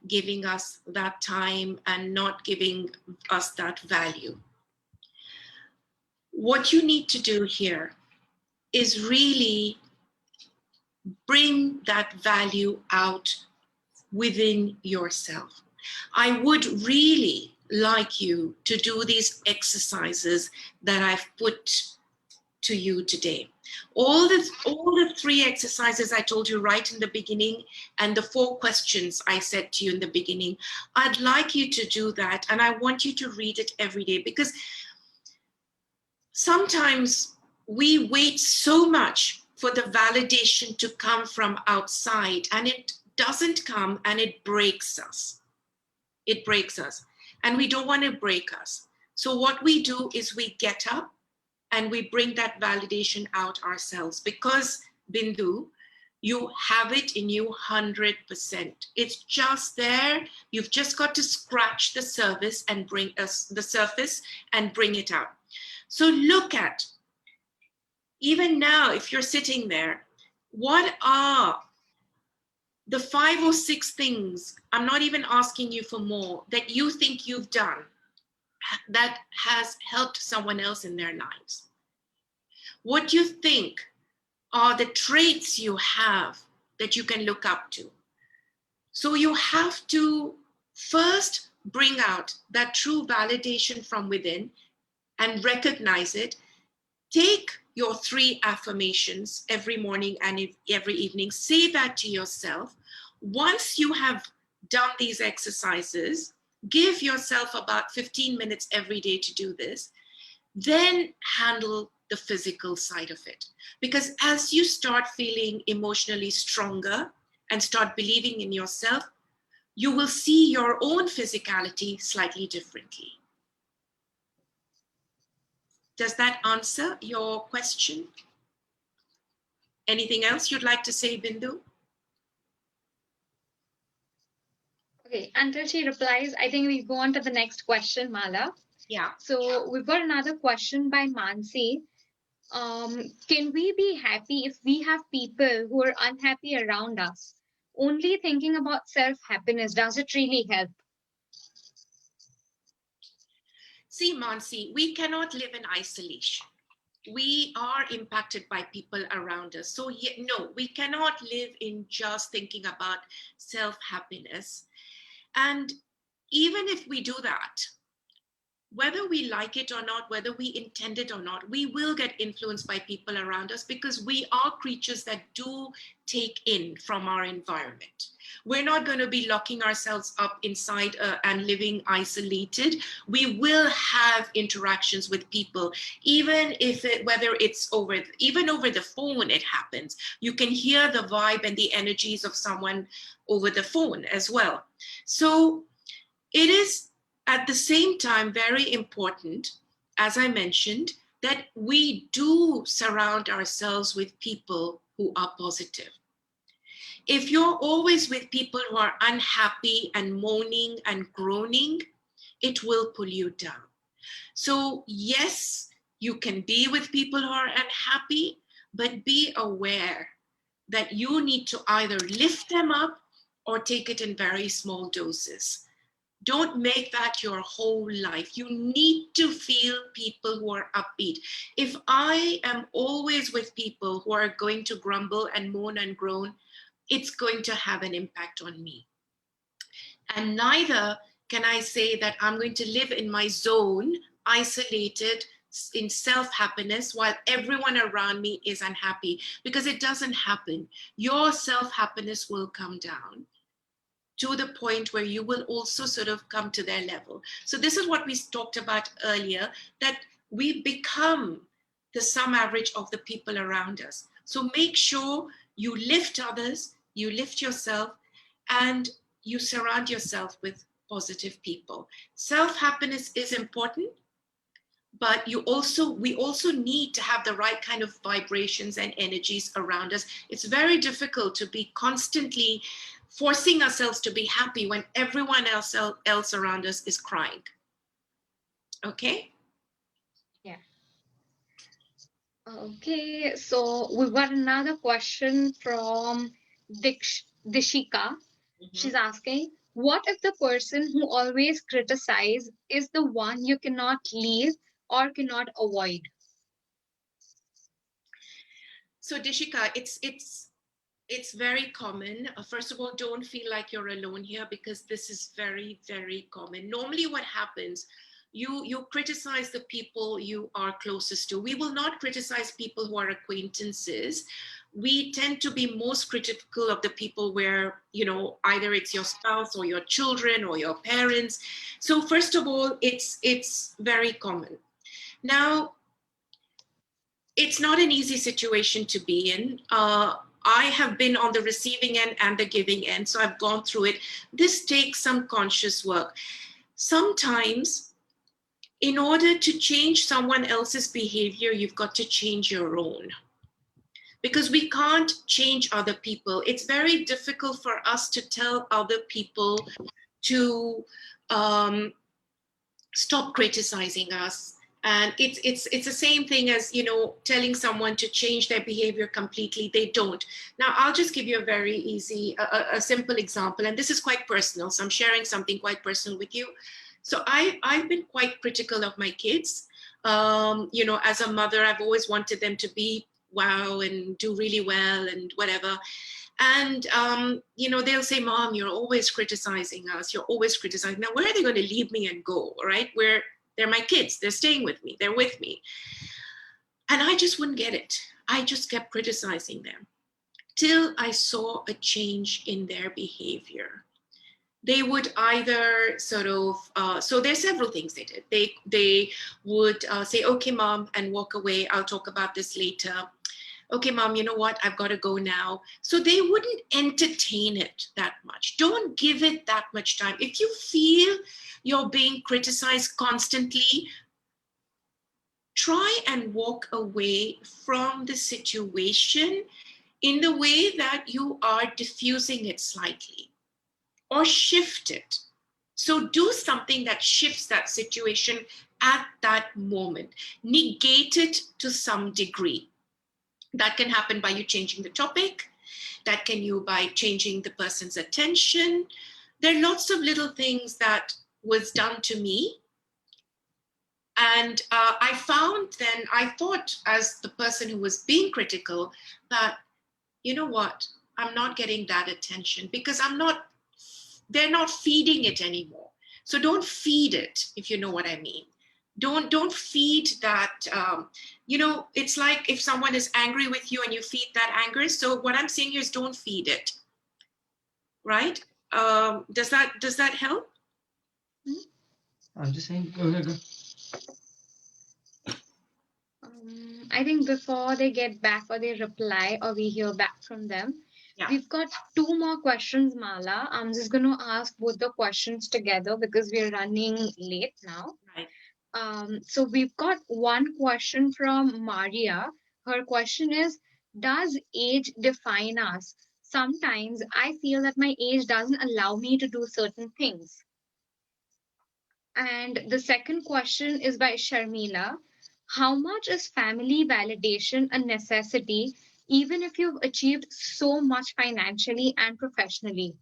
giving us that time and not giving us that value. What you need to do here is really bring that value out within yourself. I would really like you to do these exercises that I've put to you today. All the 3 exercises I told you right in the beginning, and the 4 questions I said to you in the beginning, I'd like you to do that, and I want you to read it every day, because sometimes we wait so much for the validation to come from outside, and it doesn't come, and it breaks us. It breaks us, and we don't want to break us. So what we do is we get up and we bring that validation out ourselves, because Bindu, you have it in you 100%. It's just there. You've just got to scratch the surface and bring it out. So look at, even now, if you're sitting there, what are the 5 or 6 things, I'm not even asking you for more, that you think you've done that has helped someone else in their lives? What you think are the traits you have that you can look up to? So you have to first bring out that true validation from within and recognize it. Take your 3 affirmations every morning and every evening. Say that to yourself. Once you have done these exercises, give yourself about 15 minutes every day to do this. Then handle the physical side of it. Because as you start feeling emotionally stronger and start believing in yourself, you will see your own physicality slightly differently. Does that answer your question? Anything else you'd like to say, Bindu? Okay, until she replies, I think we go on to the next question, Mala. Yeah. So we've got another question by Mansi. Can we be happy if we have people who are unhappy around us? Only thinking about self-happiness, does it really help? See, Mansi, we cannot live in isolation. We are impacted by people around us. So no, we cannot live in just thinking about self-happiness. And even if we do that, whether we like it or not, whether we intend it or not, we will get influenced by people around us because we are creatures that do take in from our environment. We're not going to be locking ourselves up inside and living isolated. We will have interactions with people, even if whether it's even over the phone, it happens. You can hear the vibe and the energies of someone over the phone as well. So it is at the same time very important, as I mentioned, that we do surround ourselves with people who are positive. If you're always with people who are unhappy and moaning and groaning, it will pull you down. So yes, you can be with people who are unhappy, but be aware that you need to either lift them up or take it in very small doses. Don't make that your whole life. You need to feel people who are upbeat. If I am always with people who are going to grumble and moan and groan, it's going to have an impact on me. And neither can I say that I'm going to live in my zone, isolated, in self-happiness while everyone around me is unhappy, because it doesn't happen. Your self-happiness will come down to the point where you will also sort of come to their level. So this is what we talked about earlier, that we become the sum average of the people around us. So make sure you lift others, you lift yourself, and you surround yourself with positive people. Self-happiness is important, but we also need to have the right kind of vibrations and energies around us. It's very difficult to be constantly forcing ourselves to be happy when everyone else around us is crying. Okay? Yeah. Okay, so we've got another question from Dishika. She's asking, what if the person who always criticizes is the one you cannot leave or cannot avoid? So Dishika, it's very common. First of all, don't feel like you're alone here, because this is very, very common. Normally what happens, you criticize the people you are closest to. We will not criticize people who are acquaintances. We tend to be most critical of the people where, either it's your spouse or your children or your parents. So first of all, it's very common. Now, it's not an easy situation to be in. I have been on the receiving end and the giving end, so I've gone through it. This takes some conscious work. Sometimes, in order to change someone else's behavior, you've got to change your own. Because we can't change other people. It's very difficult for us to tell other people to stop criticizing us. And it's the same thing as, telling someone to change their behavior completely. They don't. Now, I'll just give you a very easy, a simple example. And this is quite personal. So I'm sharing something quite personal with you. So I've been quite critical of my kids. As a mother, I've always wanted them to be wow and do really well and whatever. And, they'll say, Mom, you're always criticizing us. You're always criticizing. Now, where are they going to leave me and go, right? Where they're my kids. They're staying with me. They're with me. And I just wouldn't get it. I just kept criticizing them till I saw a change in their behavior. They would either sort of, so there's several things they did. They would say, okay, Mom, and walk away. I'll talk about this later. Okay, mom, you know what? I've got to go now. So they wouldn't entertain it that much. Don't give it that much time. If you feel you're being criticized constantly, try and walk away from the situation in the way that you are diffusing it slightly or shift it. So do something that shifts that situation at that moment. Negate it to some degree. That can happen by you changing the topic. That can you by changing the person's attention. There are lots of little things that was done to me. And I found then, I thought as the person who was being critical that, you know what, I'm not getting that attention because they're not feeding it anymore. So don't feed it, if you know what I mean. Don't feed that. It's like if someone is angry with you and you feed that anger. So what I'm saying here is don't feed it, right? Does that help? I'm just saying, go. I think before they get back or they reply or we hear back from them, Yeah. we've got two more questions, Mala. I'm just going to ask both the questions together because we're running late now. Right. So we've got one question from Maria. Her question is, does age define us? Sometimes I feel that my age doesn't allow me to do certain things. And the second question is by Sharmila. How much is family validation a necessity, even if you've achieved so much financially and professionally?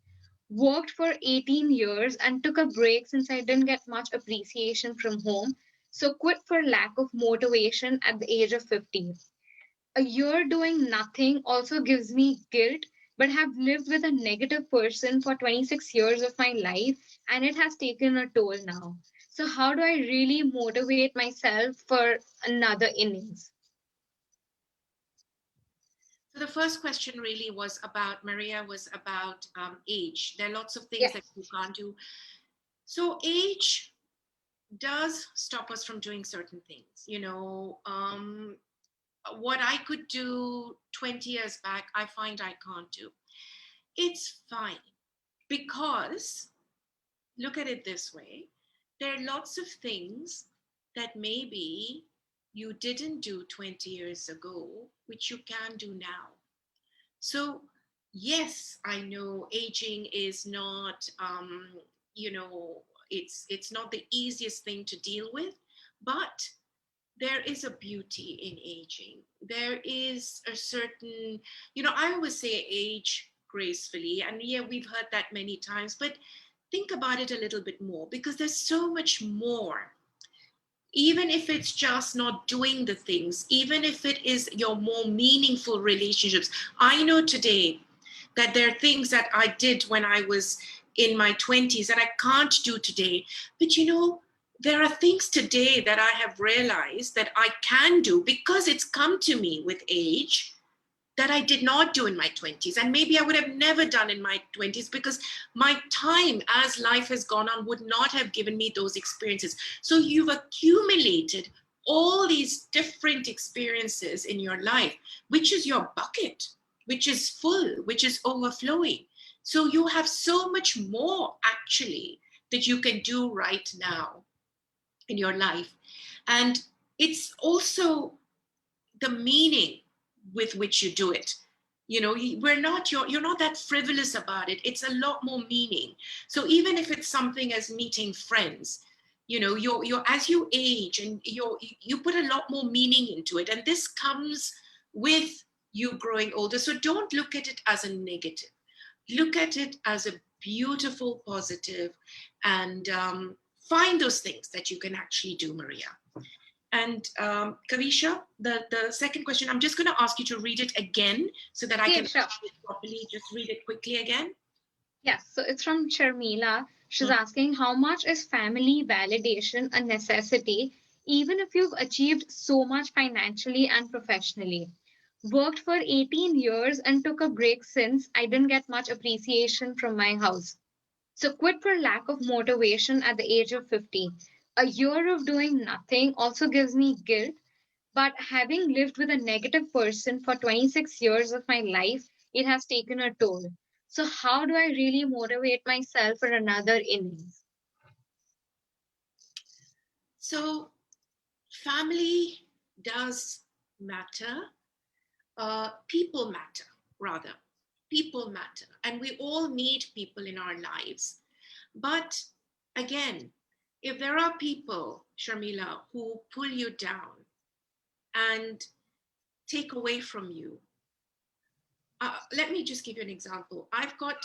Worked for 18 years and took a break since I didn't get much appreciation from home. So quit for lack of motivation at the age of 50. A year doing nothing also gives me guilt, but have lived with a negative person for 26 years of my life and it has taken a toll now. So, how do I really motivate myself for another innings? So the first question really was about, Maria, was about age. There are lots of things Yes. that you can't do. So age does stop us from doing certain things. What I could do 20 years back, I find I can't do. It's fine because look at it this way. There are lots of things that maybe you didn't do 20 years ago, which you can do now. So, yes, I know aging is not, it's not the easiest thing to deal with, but there is a beauty in aging. There is a certain, I always say age gracefully, and yeah, we've heard that many times, but think about it a little bit more because there's so much more. Even if it's just not doing the things, even if it is your more meaningful relationships. I know today that there are things that I did when I was in my 20s that I can't do today. But there are things today that I have realized that I can do because it's come to me with age that I did not do in my 20s. And maybe I would have never done in my 20s because my time as life has gone on would not have given me those experiences. So you've accumulated all these different experiences in your life, which is your bucket, which is full, which is overflowing. So you have so much more actually that you can do right now in your life. And it's also the meaning with which you do it. You're not that frivolous about it. It's a lot more meaning. So even if it's something as meeting friends, you're as you age and you put a lot more meaning into it, and this comes with you growing older. So don't look at it as a negative. Look at it as a beautiful positive, and find those things that you can actually do, Maria. And Kavisha, the second question, I'm just going to ask you to read it again so that I can Sure. properly just read it quickly again. Yes, so it's from Sharmila. She's asking, how much is family validation a necessity, even if you've achieved so much financially and professionally? Worked for 18 years and took a break since I didn't get much appreciation from my house. So quit for lack of motivation at the age of 50. A year of doing nothing also gives me guilt, But having lived with a negative person for 26 years of my life, it has taken a toll. So, how do I really motivate myself for another innings? So, family does matter. People matter, rather. People matter. And we all need people in our lives. But again, if there are people, Sharmila, who pull you down and take away from you, let me just give you an example. I've got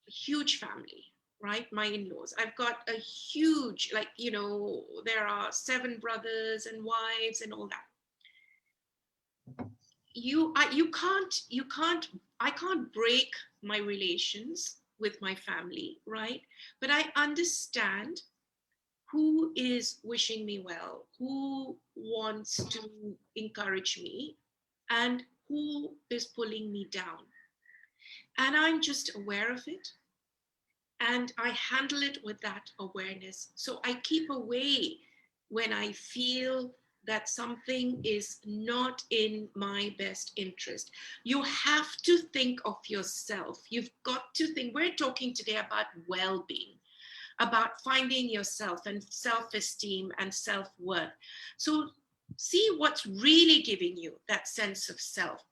a huge family, right? My in-laws. I've got a huge, like, there are 7 brothers and wives and all that. I can't break my relations with my family, right? But I understand who is wishing me well, who wants to encourage me, and who is pulling me down. And I'm just aware of it. And I handle it with that awareness. So I keep away when I feel that something is not in my best interest. You have to think of yourself. You've got to think. We're talking today about well-being, about finding yourself and self-esteem and self-worth. So see what's really giving you that sense of self.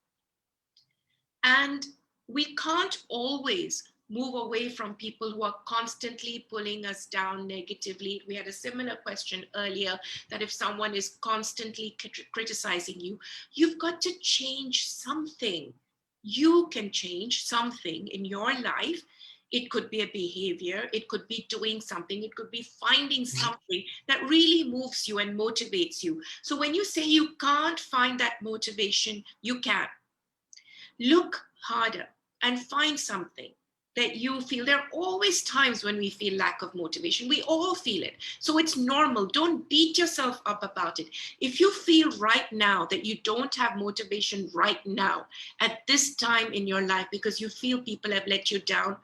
And we can't always move away from people who are constantly pulling us down negatively. We had a similar question earlier, that if someone is constantly criticizing you, you've got to change something. You can change something in your life. It could be a behavior, it could be doing something, it could be finding something that really moves you and motivates you. So when you say you can't find that motivation, you can. Look harder and find something that you feel. There are always times when we feel lack of motivation. We all feel it. So it's normal. Don't beat yourself up about it. If you feel right now that you don't have motivation right now at this time in your life because you feel people have let you down,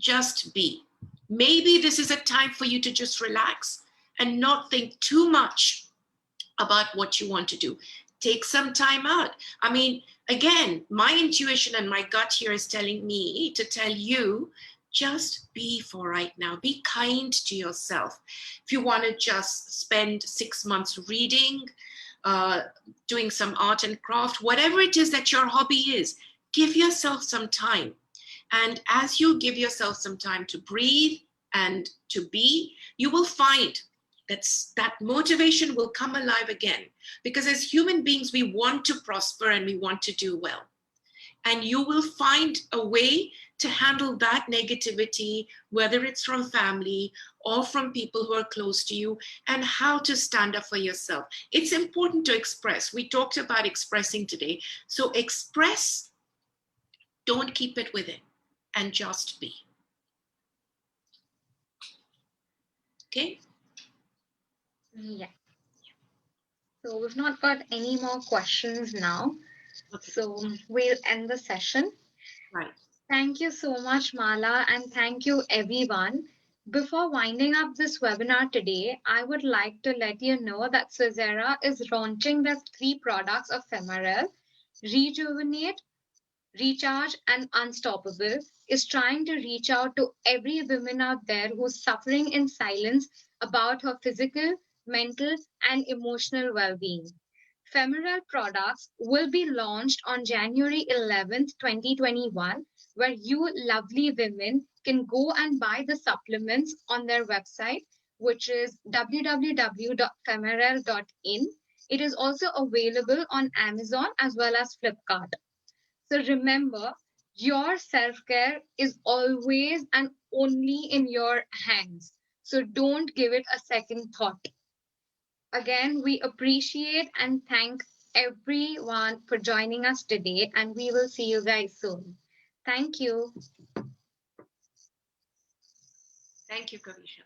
just be. Maybe this is a time for you to just relax and not think too much about what you want to do. Take some time out. I mean, again, my intuition and my gut here is telling me to tell you, just be for right now. Be kind to yourself. If you want to just spend 6 months reading, doing some art and craft, whatever it is that your hobby is, give yourself some time. And as you give yourself some time to breathe and to be, you will find that motivation will come alive again. Because as human beings, we want to prosper and we want to do well. And you will find a way to handle that negativity, whether it's from family or from people who are close to you, and how to stand up for yourself. It's important to express. We talked about expressing today. So express, don't keep it within, and just be. Okay? Yeah. So we've not got any more questions now. Okay. So we'll end the session. Right. Thank you so much, Mala, and thank you, everyone. Before winding up this webinar today, I would like to let you know that Swissera is launching their 3 products of Femarelle: Rejuvenate, Recharge, and Unstoppable. Is trying to reach out to every woman out there who's suffering in silence about her physical, mental, and emotional well-being. Femarelle products will be launched on January 11th, 2021, where you lovely women can go and buy the supplements on their website, which is www.femarelle.in. It is also available on Amazon as well as Flipkart. So remember, your self-care is always and only in your hands. So don't give it a second thought. Again, we appreciate and thank everyone for joining us today, and we will see you guys soon. Thank you. Thank you, Kavisha.